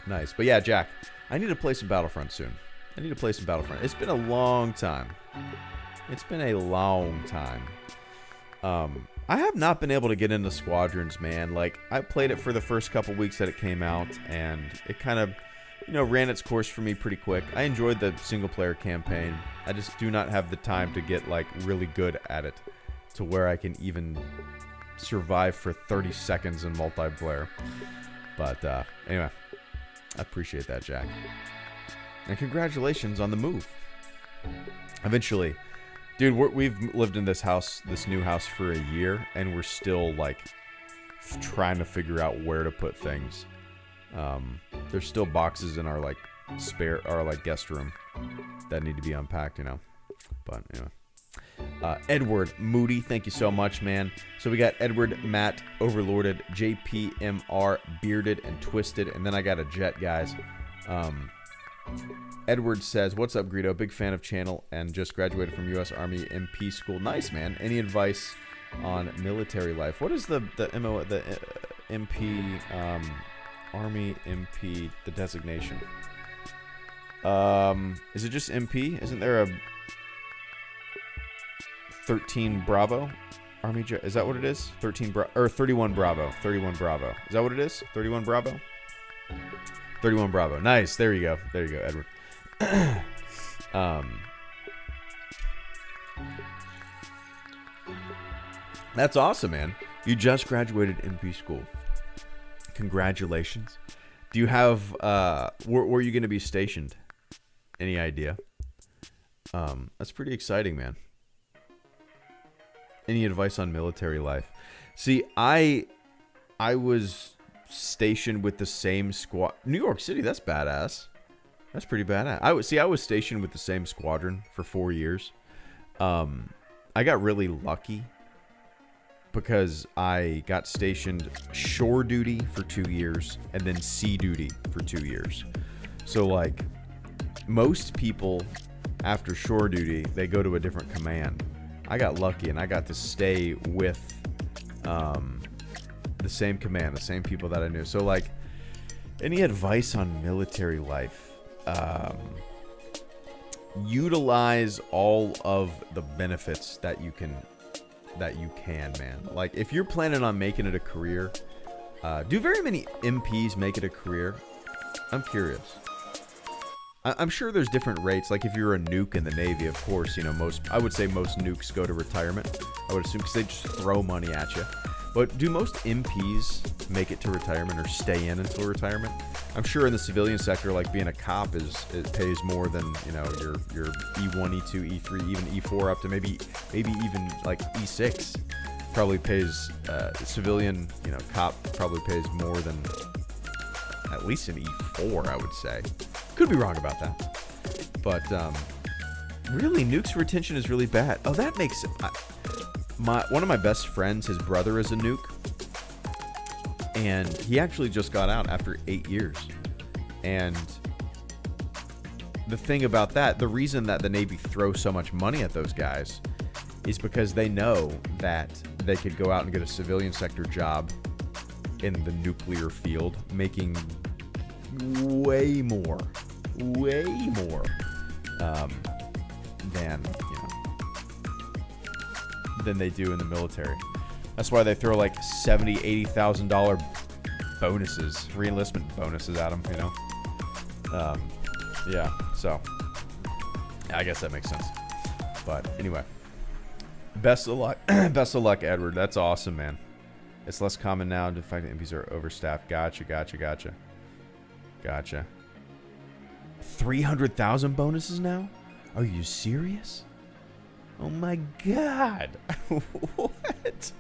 Nice. But yeah, Jack, I need to play some Battlefront soon. It's been a long time. I have not been able to get into Squadrons, man. Like, I played it for the first couple weeks that it came out, and it kind of, you know, ran its course for me pretty quick. I enjoyed the single-player campaign. I just do not have the time to get, like, really good at it to where I can even survive for 30 seconds in multiplayer. But, anyway, I appreciate that, Jack. And congratulations on the move. Eventually. Dude, we've lived in this house, this new house, for a year, and we're still, like, trying to figure out where to put things. There's still boxes in our, like, guest room that need to be unpacked, you know. But, anyway. Edward Moody, thank you so much, man. So we got Edward, Matt, Overlorded, JPMR, Bearded, and Twisted, and then I got a Jet, guys. Edward says, "What's up, Greedo? Big fan of channel and just graduated from U.S. Army MP school. Nice, man. Any advice on military life?" What is the MP Army MP the designation? Is it just MP? Isn't there a 13 Bravo Army? Is that what it is? 31 Bravo. 31 Bravo. Is that what it is? 31 Bravo. 31 Bravo. Nice. There you go, Edward. That's awesome, man. You just graduated MP school. Congratulations. Do you have where are you going to be stationed? Any idea? That's pretty exciting, man. Any advice on military life? See, I was stationed with the same squad. New York City, that's badass. That's pretty badass. I was stationed with the same squadron for 4 years. I got really lucky because I got stationed shore duty for 2 years and then sea duty for 2 years. So, like, most people after shore duty, they go to a different command. I got lucky and I got to stay with the same command, the same people that I knew. So, like, any advice on military life? Utilize all of the benefits that you can, man. Like, if you're planning on making it a career, do very many MPs make it a career? I'm curious. I'm sure there's different rates. Like, if you're a nuke in the Navy, of course, you know, I would say most nukes go to retirement. I would assume, because they just throw money at you. But do most MPs make it to retirement or stay in until retirement? I'm sure in the civilian sector, like being a cop, it pays more than, you know, your E1, E2, E3, even E4 up to maybe even like E6 probably pays, civilian, you know, cop probably pays more than at least an E4, I would say. Could be wrong about that. But really, nukes retention is really bad. Oh, that makes one of my best friends, his brother is a nuke, and he actually just got out after 8 years. And the thing about that, the reason that the Navy throws so much money at those guys is because they know that they could go out and get a civilian sector job in the nuclear field, making way more than, you know, than they do in the military. That's why they throw like $70,000, $80,000 bonuses, re-enlistment bonuses at them, you know. Yeah, so I guess that makes sense. But anyway, best of luck, best of luck, Edward. That's awesome, man. It's less common now to find MPs are overstaffed. Gotcha. 300,000 bonuses now? Are you serious? Oh my god. What?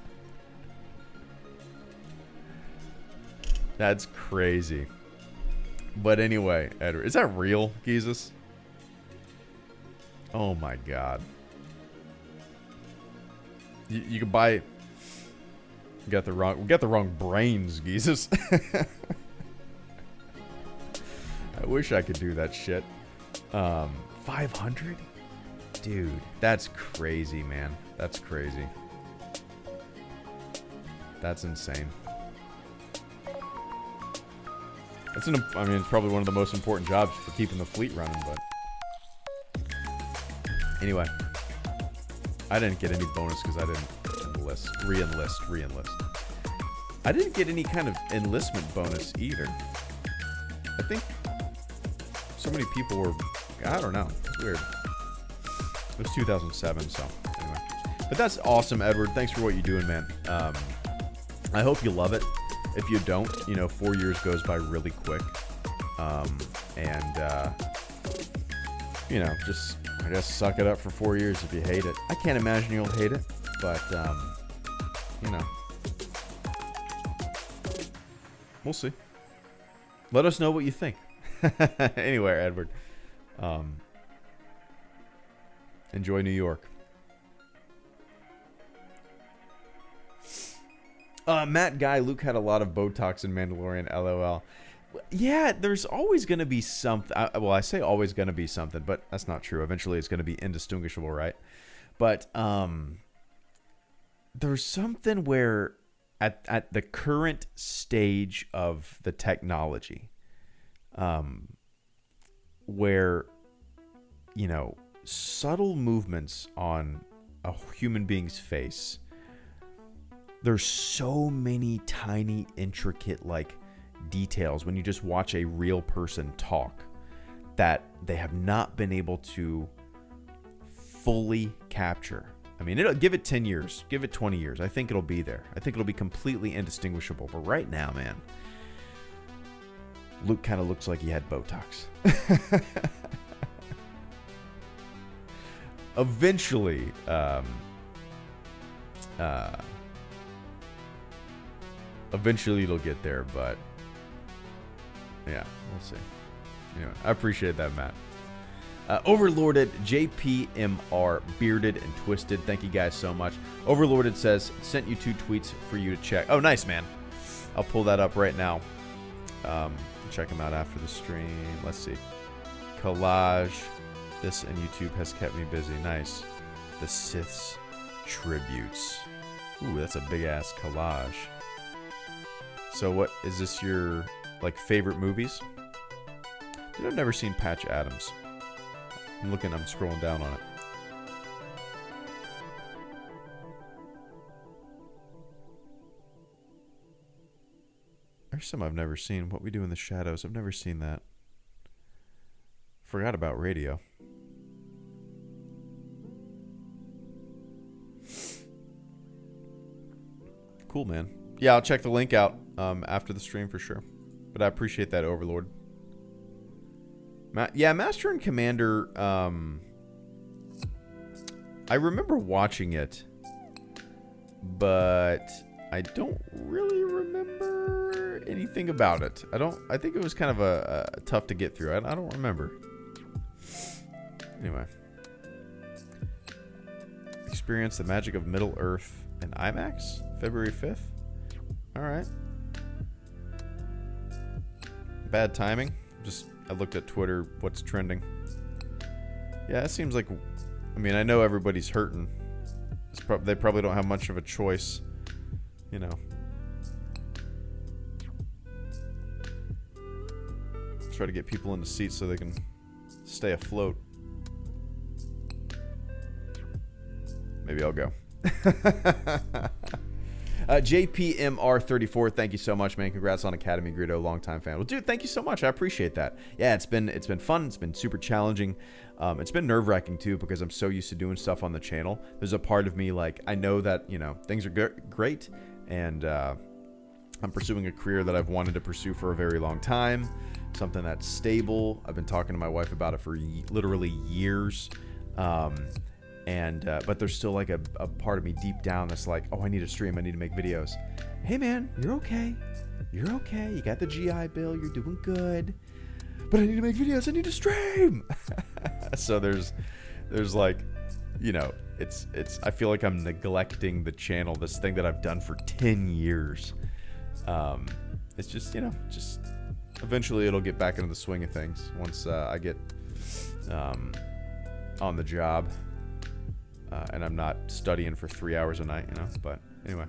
That's crazy. But anyway, Edward, is that real, Jesus? Oh my God. You can buy. We got the wrong brains, Jesus. I wish I could do that shit. 500? Dude, that's crazy, man. That's crazy. That's insane. I mean, it's probably one of the most important jobs for keeping the fleet running, but... Anyway. I didn't get any bonus because I didn't re-enlist. I didn't get any kind of enlistment bonus either. I think so many people were... I don't know. It's weird. It was 2007, so anyway. But that's awesome, Edward. Thanks for what you're doing, man. I hope you love it. If you don't, 4 years goes by really quick. Just, I guess, suck it up for 4 years if you hate it. I can't imagine you'll hate it, but, we'll see. Let us know what you think. Anyway, Edward. Enjoy New York. Matt Guy, Luke had a lot of Botox in Mandalorian, LOL. Yeah, there's always going to be something. Well, I say always going to be something, but that's not true. Eventually, it's going to be indistinguishable, right? But there's something where at the current stage of the technology, where, subtle movements on a human being's face, there's so many tiny, intricate, details when you just watch a real person talk that they have not been able to fully capture. I mean, it'll give it 10 years, give it 20 years. I think it'll be there. I think it'll be completely indistinguishable. But right now, man, Luke kind of looks like he had Botox. Eventually, eventually it'll get there, but yeah, we'll see. Anyway, I appreciate that, Matt. Overlorded, JPMR, Bearded and Twisted. Thank you guys so much. Overlorded says, sent you 2 tweets for you to check. Oh, nice, man. I'll pull that up right now. Check them out after the stream. Let's see. Collage. This and YouTube has kept me busy. Nice. The Sith's Tributes. Ooh, that's a big-ass collage. So what, is this your, favorite movies? Dude, I've never seen Patch Adams. I'm scrolling down on it. There's some I've never seen. What We Do in the Shadows. I've never seen that. Forgot about Radio. Cool, man. Yeah, I'll check the link out after the stream for sure. But I appreciate that, Overlord. Yeah, Master and Commander, I remember watching it, but I don't really remember anything about it. I think it was kind of a tough to get through. I don't remember. Anyway. Experience the magic of Middle Earth in IMAX, February 5th. All right. Bad timing. I looked at Twitter, what's trending. Yeah, it seems like, I know everybody's hurting. They probably don't have much of a choice, Try to get people in the seats so they can stay afloat. Maybe I'll go. JPMR34, thank you so much, man. Congrats on Academy Greedo, longtime fan. Well, dude, thank you so much. I appreciate that. Yeah, it's been fun. It's been super challenging. It's been nerve-wracking too because I'm so used to doing stuff on the channel. There's a part of me I know that things are great, and I'm pursuing a career that I've wanted to pursue for a very long time. Something that's stable. I've been talking to my wife about it for literally years. But there's still a part of me deep down that's oh, I need to stream. I need to make videos. Hey, man, you're okay. You're okay. You got the GI Bill. You're doing good. but I need to make videos. I need to stream. So there's like, you know, it's I feel like I'm neglecting the channel, this thing that I've done for 10 years. It's just, you know, just eventually it'll get back into the swing of things once I get on the job and I'm not studying for 3 hours a night, you know. But anyway,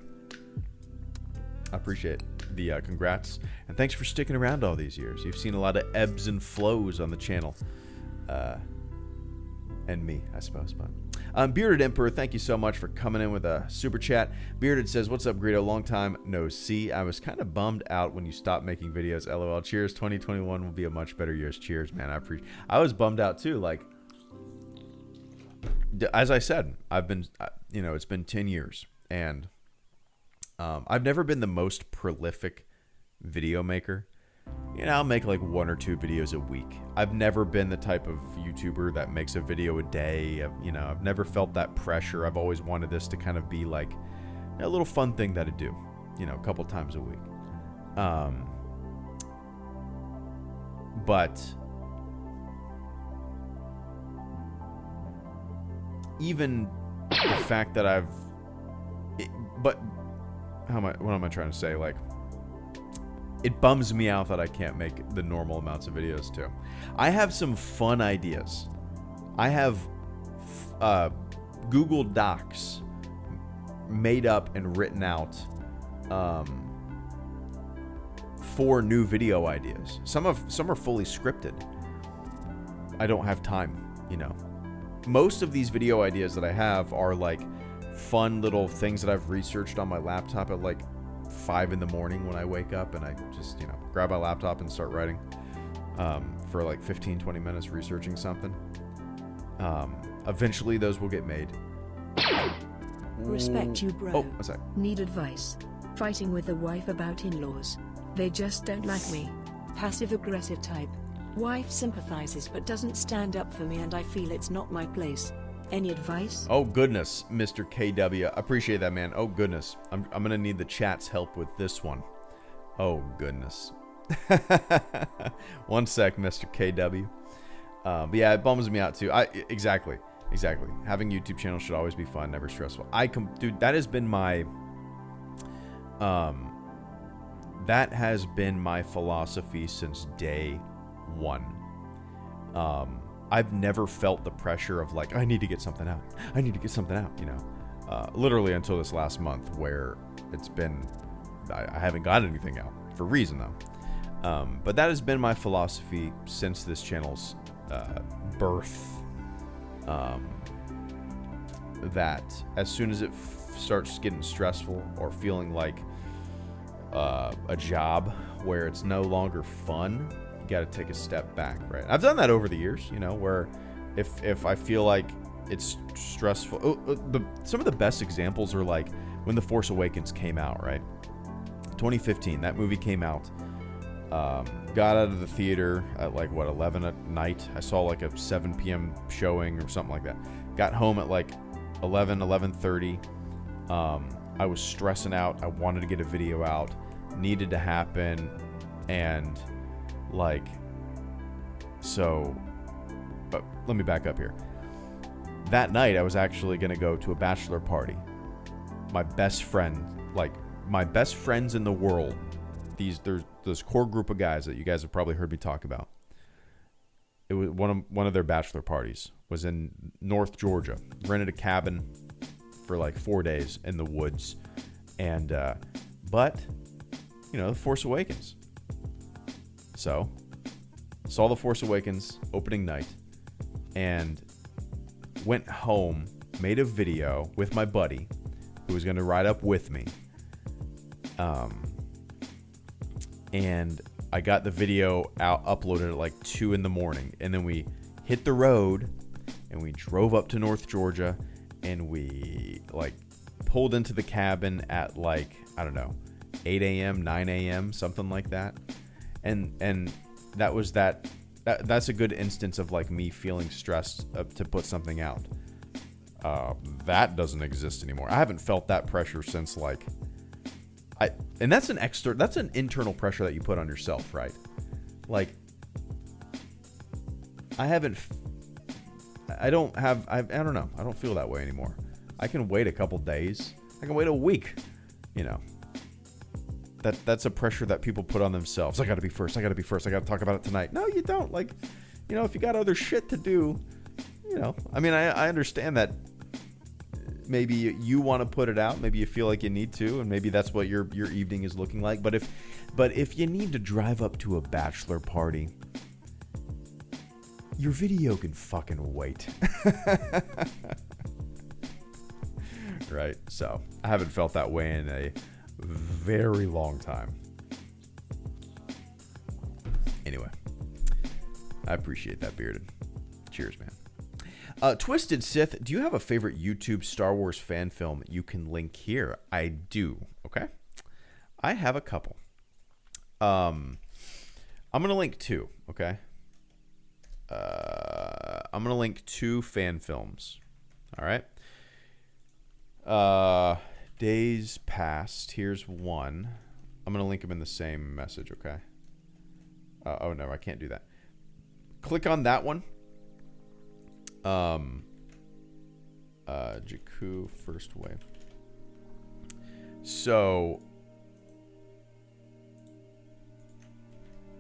I appreciate the congrats, and thanks for sticking around all these years. You've seen a lot of ebbs and flows on the channel, and me, I suppose. But Bearded Emperor, thank you so much for coming in with a super chat. Bearded says, "What's up, Greedo? Long time no see. I was kind of bummed out when you stopped making videos. LOL. Cheers. 2021 will be a much better year. Cheers, man. I was bummed out too. Like, as I said, I've been, you know, it's been 10 years, and I've never been the most prolific video maker. You know, I'll make like 1 or 2 videos a week. I've never been the type of YouTuber that makes a video a day. You know, I've never felt that pressure. I've always wanted this to kind of be like a little fun thing that I do, you know, a couple times a week. But even the fact that what am I trying to say? Like, it bums me out that I can't make the normal amounts of videos too. I have some fun ideas. I have Google Docs made up and written out for new video ideas. Some are fully scripted. I don't have time, you know. Most of these video ideas that I have are like fun little things that I've researched on my laptop at like 5 in the morning when I wake up, and I just, you know, grab my laptop and start writing for like 15-20 minutes researching something. Eventually those will get made. Respect you, bro. Oh, what's that? Need advice. Fighting with the wife about in-laws. They just don't like me. Passive-aggressive type. Wife sympathizes but doesn't stand up for me, and I feel it's not my place. Any advice? Oh goodness, Mr. KW. Appreciate that, man. Oh goodness. I'm gonna need the chat's help with this one. Oh goodness. One sec, Mr. KW. But yeah, it bums me out too. Exactly. Having a YouTube channel should always be fun, never stressful. Dude, that has been my philosophy since day one. I've never felt the pressure of like, I need to get something out, you know, literally until this last month, where it's been, I haven't got anything out for a reason though. But that has been my philosophy since this channel's birth. That as soon as it starts getting stressful or feeling like a job where it's no longer fun, got to take a step back, right? I've done that over the years, you know, where if I feel like it's stressful, some of the best examples are like when The Force Awakens came out, right? 2015, that movie came out. Got out of the theater at like 11 at night. I saw like a 7 p.m. showing or something like that. Got home at like 11:30. I was stressing out. I wanted to get a video out, needed to happen, and like, so, but let me back up here. That night, I was actually going to go to a bachelor party. My best friend, like my best friends in the world, there's this core group of guys that you guys have probably heard me talk about. It was one of their bachelor parties was in North Georgia. Rented a cabin for like 4 days in the woods, and but you know, The Force Awakens. So, saw The Force Awakens opening night, and went home, made a video with my buddy, who was going to ride up with me. And I got the video out, uploaded at like 2 in the morning, and then we hit the road, and we drove up to North Georgia, and we like pulled into the cabin at like, I don't know, 8 a.m., 9 a.m., something like that. And that was that's a good instance of like me feeling stressed to put something out. That doesn't exist anymore. I haven't felt that pressure since like and that's an internal pressure that you put on yourself, right? Like, I don't know. I don't feel that way anymore. I can wait a couple days. I can wait a week. You know. That's a pressure that people put on themselves. I got to be first. I got to talk about it tonight. No, you don't. Like, you know, if you got other shit to do, you know. I mean, I understand that maybe you want to put it out. Maybe you feel like you need to, and maybe that's what your evening is looking like. But if you need to drive up to a bachelor party, your video can fucking wait. Right? So, I haven't felt that way in a very long time. Anyway, I appreciate that, Bearded. Cheers, man. Twisted Sith, do you have a favorite YouTube Star Wars fan film you can link here? I do. Okay. I have a couple. I'm going to link two. Okay. I'm going to link two fan films. All right. Days Past. Here's one. I'm going to link them in the same message, okay? Oh, no, I can't do that. Click on that one. Jakku First Wave. So,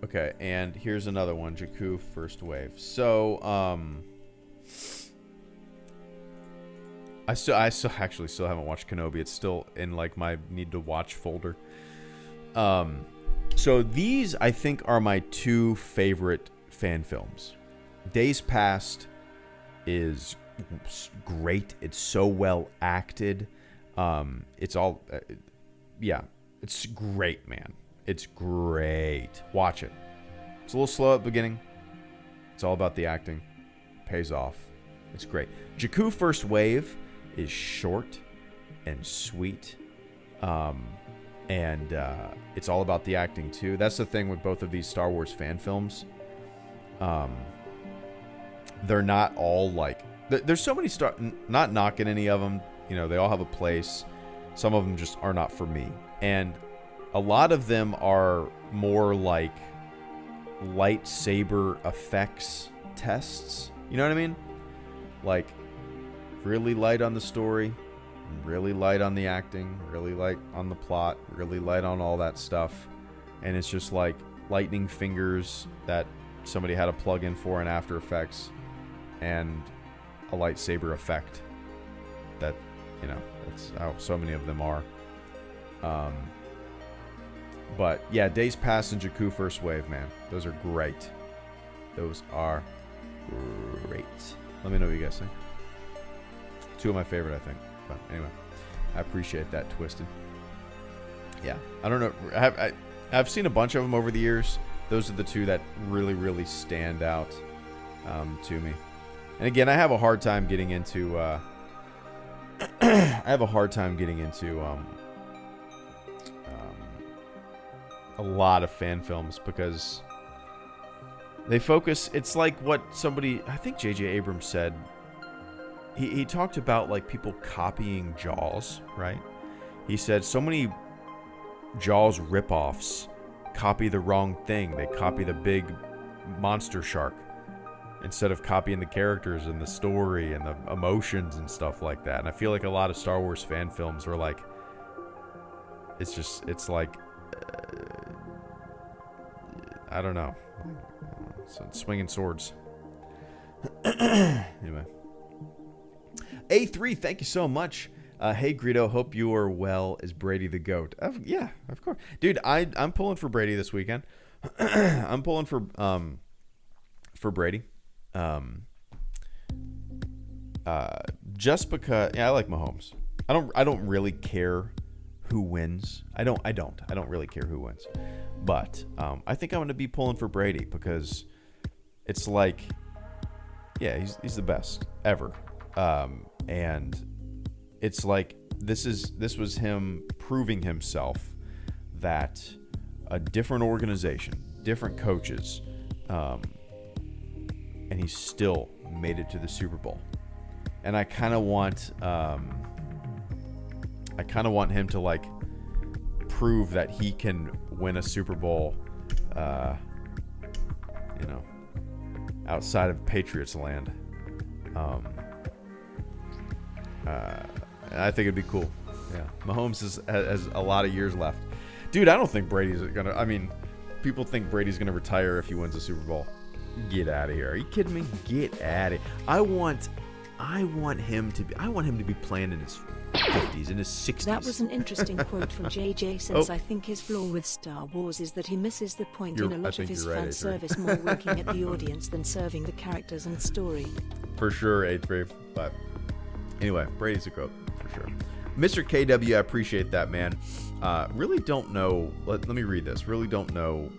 okay, and here's another one, Jakku First Wave. So, I actually haven't watched Kenobi. It's still in like my need to watch folder. So these I think are my two favorite fan films. Days Past is great. It's so well acted. It's all, it's great, man. It's great. Watch it. It's a little slow at the beginning. It's all about the acting. Pays off. It's great. Jakku First Wave is short and sweet, and it's all about the acting too. That's the thing with both of these Star Wars fan films. They're not all like, there's so many not knocking any of them, you know, they all have a place. Some of them just are not for me, and a lot of them are more like lightsaber effects tests, you know what I mean? Like really light on the story, really light on the acting, really light on the plot, really light on all that stuff. And it's just like lightning fingers that somebody had a plug-in for in After Effects and a lightsaber effect that, you know, that's how so many of them are. But yeah, Days Past and Jakku First Wave, man. Those are great. Those are great. Let me know what you guys think. Two of my favorite, I think. But anyway, I appreciate that, Twisted. Yeah, I don't know. I've seen a bunch of them over the years. Those are the two that really, really stand out to me. And again, I have a hard time getting into. A lot of fan films because they focus. It's like what somebody, I think J.J. Abrams said. He talked about like people copying Jaws, right? He said so many Jaws ripoffs copy the wrong thing. They copy the big monster shark instead of copying the characters and the story and the emotions and stuff like that. And I feel like a lot of Star Wars fan films are like, it's like, I don't know. So it's swinging swords. Anyway. A3, thank you so much. Hey, Greedo, hope you are well. Is Brady the GOAT? Yeah, of course. Dude, I'm pulling for Brady this weekend. I'm pulling for Brady. Just because, yeah, I like Mahomes. I don't really care who wins. I don't really care who wins. But I think I'm going to be pulling for Brady because it's like, yeah, he's the best ever. And it's like this was him proving himself that a different organization, different coaches, and he still made it to the Super Bowl. And I kind of want him to like prove that he can win a Super Bowl, outside of Patriots land. I think it'd be cool. Yeah, Mahomes has a lot of years left. Dude, I don't think Brady's gonna. I mean, people think Brady's gonna retire if he wins the Super Bowl. Get out of here! Are you kidding me? Get out of here! I want him to be playing in his 50s, in his 60s. That was an interesting quote from JJ, since I think his flaw with Star Wars is that he misses the point in a lot of his fan service, more working at the audience than serving the characters and story. For sure, A3. But anyway, Brady's a goat, for sure. Mr. KW, I appreciate that, man. Really don't know. Let me read this. Really don't know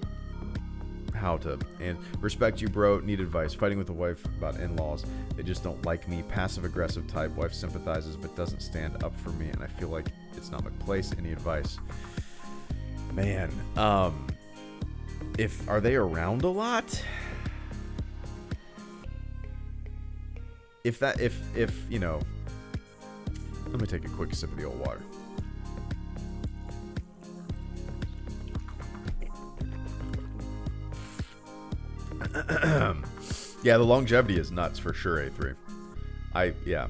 how to. And respect you, bro. Need advice. Fighting with a wife about in-laws. They just don't like me. Passive-aggressive type. Wife sympathizes but doesn't stand up for me, and I feel like it's not my place. Any advice? Man, are they around a lot? If you know. Let me take a quick sip of the old water. Yeah, the longevity is nuts for sure, A3.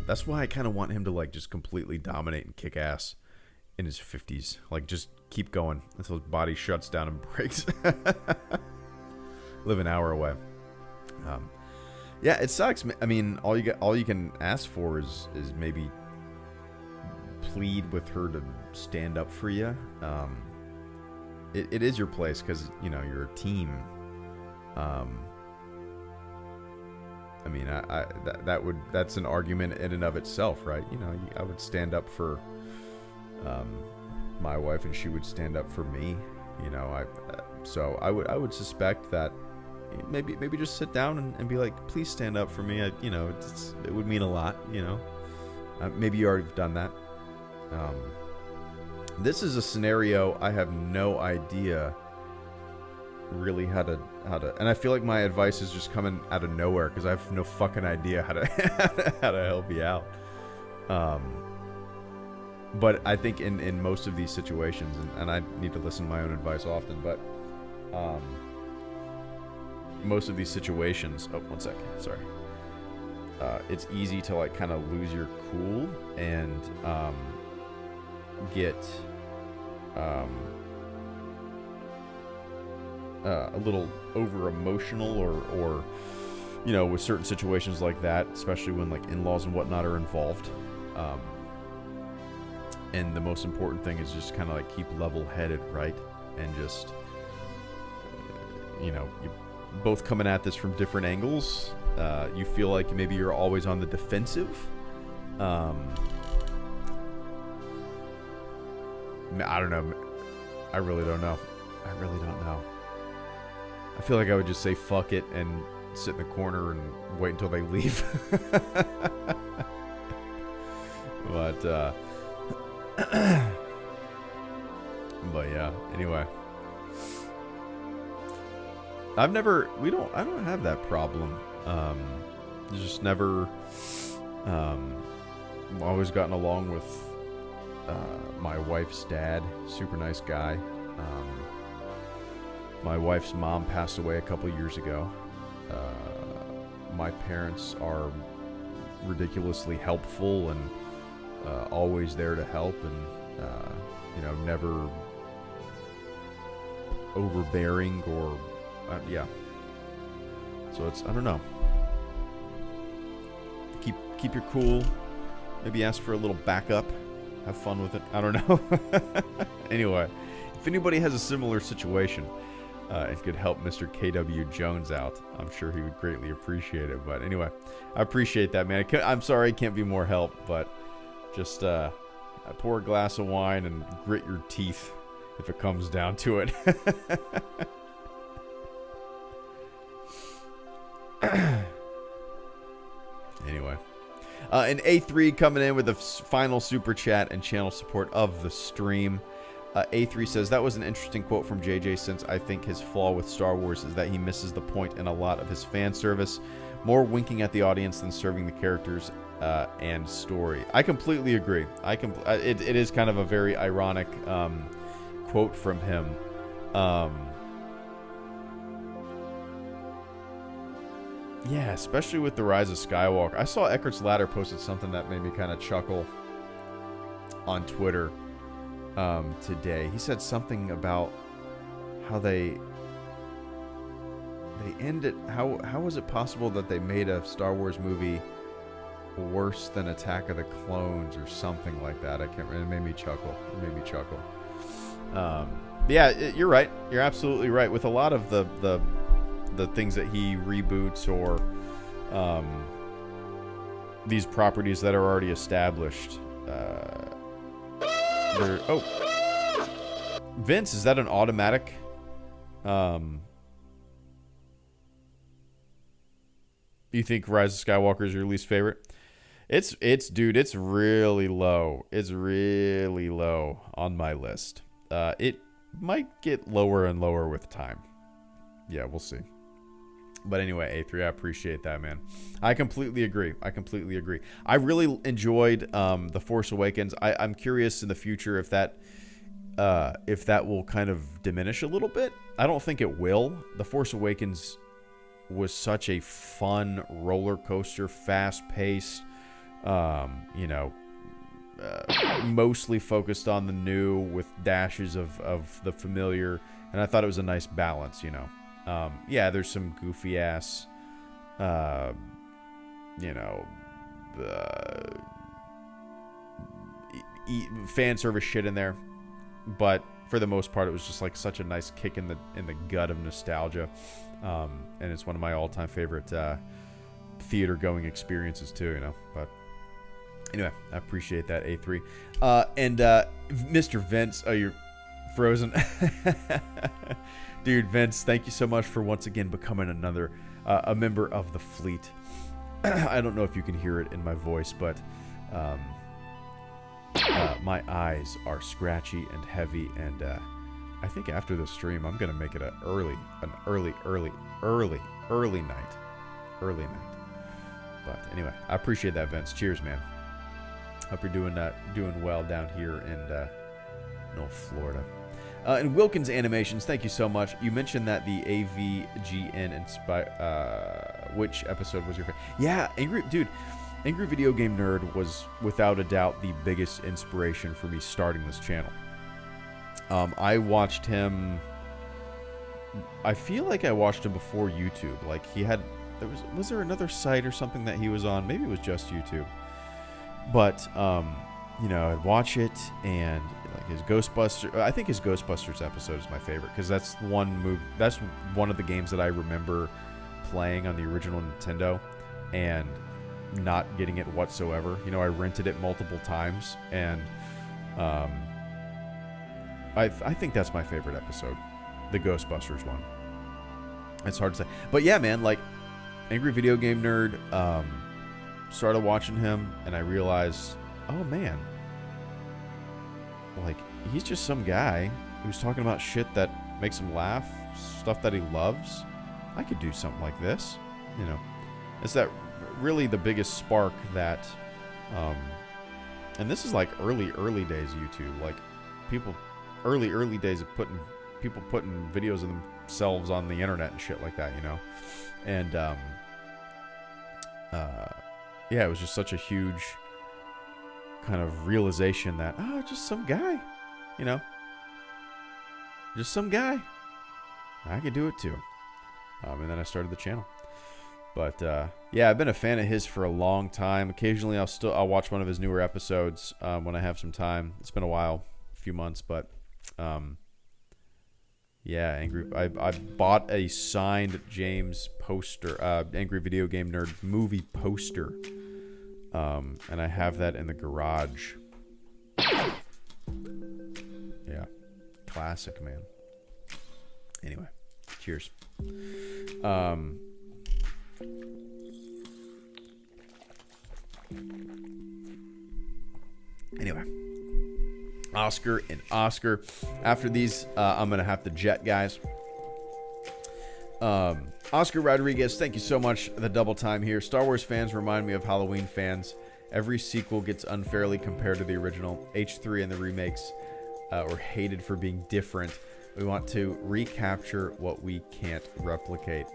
That's why I kind of want him to like just completely dominate and kick ass in his 50s. Like just keep going until his body shuts down and breaks. Live an hour away. Yeah, it sucks. I mean, all you can ask for is maybe plead with her to stand up for you. It is your place because you know you're a team. I mean, that's an argument in and of itself, right? You know, I would stand up for my wife, and she would stand up for me. You know, so I would suspect that maybe just sit down and be like, please stand up for me. You know, it would mean a lot. You know, maybe you already done that. This is a scenario I have no idea really how to, and I feel like my advice is just coming out of nowhere because I have no fucking idea how to help you out. But I think in most of these situations, and I need to listen to my own advice often, but most of these situations, one second, sorry. It's easy to like kind of lose your cool and get a little over emotional or you know, with certain situations like that, especially when like in-laws and whatnot are involved. And the most important thing is just kind of like keep level-headed, right? And just you know, you both coming at this from different angles. You feel like maybe you're always on the defensive. I don't know. I really don't know. I feel like I would just say fuck it and sit in the corner and wait until they leave. But yeah, anyway. I don't have that problem. Just never always gotten along with my wife's dad. Super nice guy. My wife's mom passed away a couple years ago. My parents are ridiculously helpful and always there to help, and you know, never overbearing or yeah. So it's, I don't know. Keep your cool. Maybe ask for a little backup. Have fun with it. I don't know. Anyway, if anybody has a similar situation and could help Mr. KW Jones out, I'm sure he would greatly appreciate it. But anyway, I appreciate that, man. I'm sorry I can't be more help, but just pour a glass of wine and grit your teeth if it comes down to it. Anyway. And A3 coming in with the final super chat and channel support of the stream. A3 says, that was an interesting quote from JJ, since I think his flaw with Star Wars is that he misses the point in a lot of his fan service. More winking at the audience than serving the characters and story. I completely agree. It is kind of a very ironic quote from him. Yeah, especially with the Rise of Skywalker. I saw Eckert's Ladder posted something that made me kind of chuckle on Twitter today. He said something about how they ended. How was it possible that they made a Star Wars movie worse than Attack of the Clones or something like that? I can't remember. It made me chuckle. Yeah, you're right. You're absolutely right. With a lot of the things that he reboots or these properties that are already established. Vince, is that an automatic? You think Rise of Skywalker is your least favorite? Dude, it's really low. It's really low on my list. It might get lower and lower with time. Yeah, we'll see. But anyway, A3, I appreciate that, man. I completely agree. I really enjoyed The Force Awakens. I'm curious in the future if that will kind of diminish a little bit. I don't think it will. The Force Awakens was such a fun roller coaster, fast-paced, mostly focused on the new with dashes of the familiar, and I thought it was a nice balance, Yeah, there's some goofy ass, fan service shit in there, but for the most part, it was just like such a nice kick in the gut of nostalgia, and it's one of my all-time favorite theater going experiences too, But anyway, I appreciate that, A3, and Mr. Vince. Oh, you're frozen. Dude, Vince, thank you so much for once again becoming another a member of the fleet. I don't know if you can hear it in my voice, but my eyes are scratchy and heavy, and I think after the stream, I'm gonna make it an early night. But anyway, I appreciate that, Vince. Cheers, man. Hope you're doing well down here in North Florida. And Wilkins Animations, thank you so much. You mentioned that the AVGN which episode was your favorite? Yeah, Angry Video Game Nerd was without a doubt the biggest inspiration for me starting this channel. I watched him. I feel like I watched him before YouTube. Like was there another site or something that he was on? Maybe it was just YouTube. But I'd watch it, and like his Ghostbusters. I think his Ghostbusters episode is my favorite because that's That's one of the games that I remember playing on the original Nintendo and not getting it whatsoever. I rented it multiple times, and I think that's my favorite episode, the Ghostbusters one. It's hard to say, but yeah, man, like Angry Video Game Nerd. Started watching him, and I realized, oh man, like he's just some guy who's talking about shit that makes him laugh, stuff that he loves. I could do something like this, It's that really the biggest spark that, and this is like early days YouTube, like early days of putting videos of themselves on the internet and shit like that, and yeah, it was just such a huge kind of realization that, just some guy, just some guy. I could do it too. And then I started the channel. But yeah, I've been a fan of his for a long time. Occasionally, I'll watch one of his newer episodes when I have some time. It's been a while, a few months, but yeah, I bought a signed James poster, Angry Video Game Nerd movie poster, and I have that in the garage. Yeah, classic, man. Anyway, cheers. Anyway, Oscar and Oscar. After these, I'm gonna have to jet, guys. Oscar Rodriguez, thank you so much. The double time here. Star Wars fans remind me of Halloween fans. Every sequel gets unfairly compared to the original. H3 and the remakes were hated for being different. We want to recapture what we can't replicate.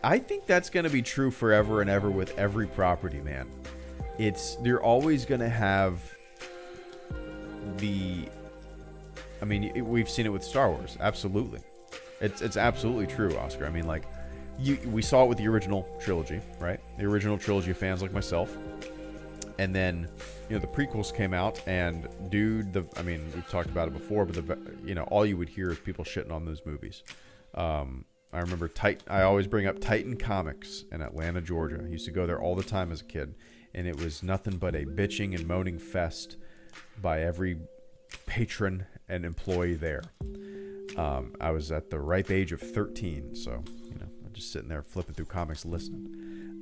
I think that's going to be true forever and ever with every property, man. They're always going to have I mean, we've seen it with Star Wars. Absolutely. It's absolutely true, Oscar. I mean, like, we saw it with the original trilogy, right? The original trilogy fans like myself. And then, the prequels came out, and I mean, we've talked about it before, but all you would hear is people shitting on those movies. I remember I always bring up Titan Comics in Atlanta, Georgia. I used to go there all the time as a kid, and it was nothing but a bitching and moaning fest by every patron and employee there. I was at the ripe age of 13, so I'm just sitting there flipping through comics, listening.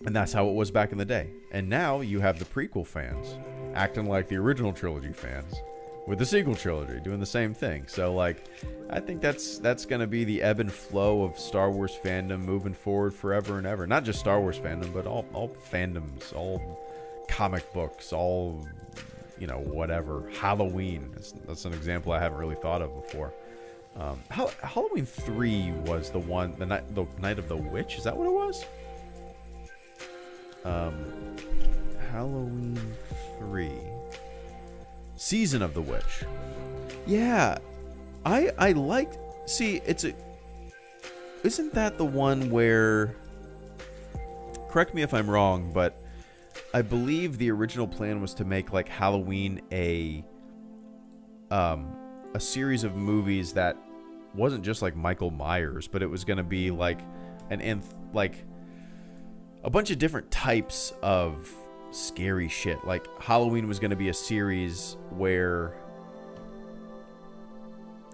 And that's how it was back in the day. And now you have the prequel fans acting like the original trilogy fans with the sequel trilogy doing the same thing. So, like, I think that's going to be the ebb and flow of Star Wars fandom moving forward forever and ever. Not just Star Wars fandom, but all fandoms, all comic books, all, whatever. Halloween. That's an example I haven't really thought of before. Halloween 3 was the Night of the Witch. Is that what it was? Halloween 3. Season of the Witch. Yeah. I liked... See, isn't that the one where... Correct me if I'm wrong, but I believe the original plan was to make, like, Halloween a series of movies that wasn't just like Michael Myers, but it was going to be like a bunch of different types of scary shit. Like, Halloween was going to be a series where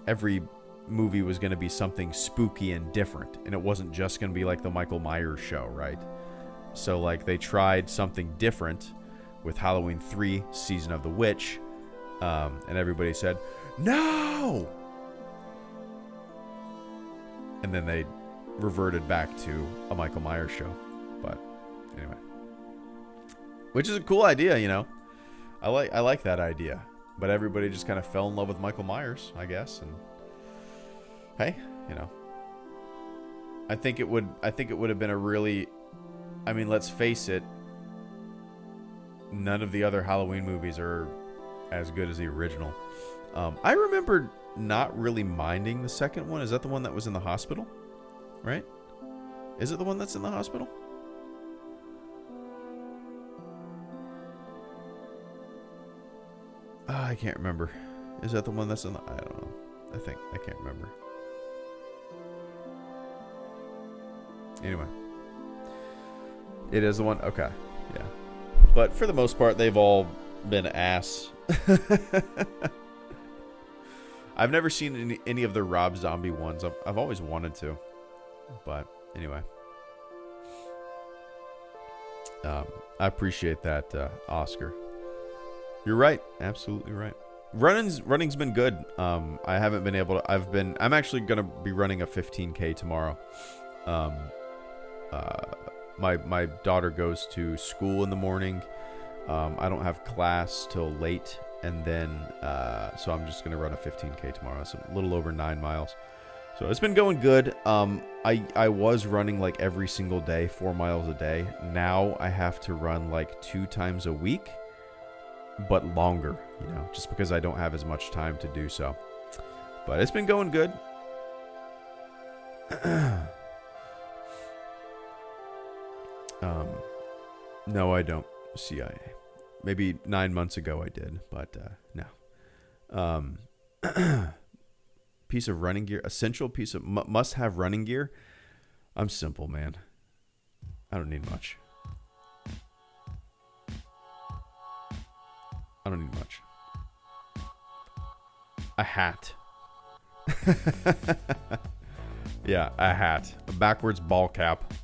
every movie was going to be something spooky and different, and it wasn't just going to be like the Michael Myers show, right? So, like, they tried something different with Halloween 3, Season of the Witch, and everybody said, no! And then they reverted back to a Michael Myers show. But anyway, which is a cool idea, I like that idea. But everybody just kind of fell in love with Michael Myers, I guess. And hey, I think it would have been a really, I mean, let's face it, none of the other Halloween movies are as good as the original. I remember not really minding the second one. Is that the one that was in the hospital? Right? Is it the one that's in the hospital? I can't remember. Is that the one that's in the... I don't know. I can't remember. Anyway. It is the one... Okay. Yeah. But for the most part, they've all been ass. I've never seen any of the Rob Zombie ones. I've always wanted to. But anyway. I appreciate that, Oscar. You're right. Absolutely right. Running's been good. I haven't been able to... I'm actually going to be running a 15K tomorrow. My daughter goes to school in the morning. I don't have class till late. And then, so I'm just going to run a 15K tomorrow. It's a little over 9 miles. So it's been going good. I was running like every single day, 4 miles a day. Now I have to run like 2 times a week, but longer, just because I don't have as much time to do so. But it's been going good. No, I don't. CIA. Maybe 9 months ago I did, but no. Piece of running gear, essential piece of must-have running gear. I'm simple, man. I don't need much. I don't need much. A hat. Yeah, a hat. A backwards ball cap.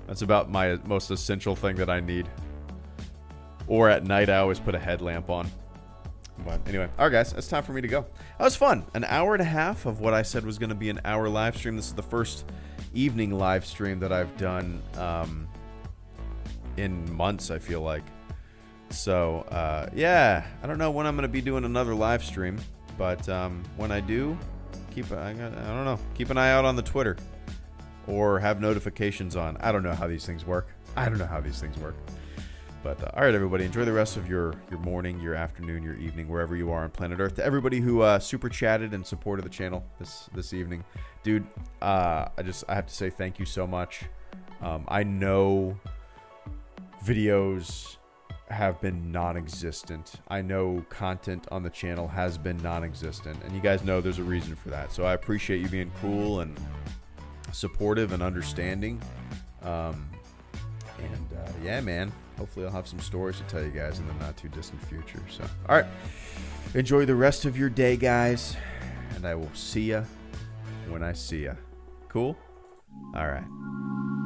That's about my most essential thing that I need. Or at night, I always put a headlamp on. But anyway, all right, guys, it's time for me to go. That was fun. An hour and a half of what I said was going to be an hour live stream. This is the first evening live stream that I've done in months, I feel like. So, yeah, I don't know when I'm going to be doing another live stream. But when I do, keep an eye out on the Twitter. or have notifications on. I don't know how these things work. But all right, everybody, enjoy the rest of your morning, your afternoon, your evening, wherever you are on planet Earth. To everybody who super chatted and supported the channel this evening, dude, I have to say thank you so much. I know videos have been non-existent. I know content on the channel has been non-existent, and you guys know there's a reason for that. So I appreciate you being cool and supportive and understanding. Yeah, man. Hopefully I'll have some stories to tell you guys in the not too distant future. So, all right. Enjoy the rest of your day, guys. And I will see ya when I see ya. Cool? All right.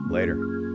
Later.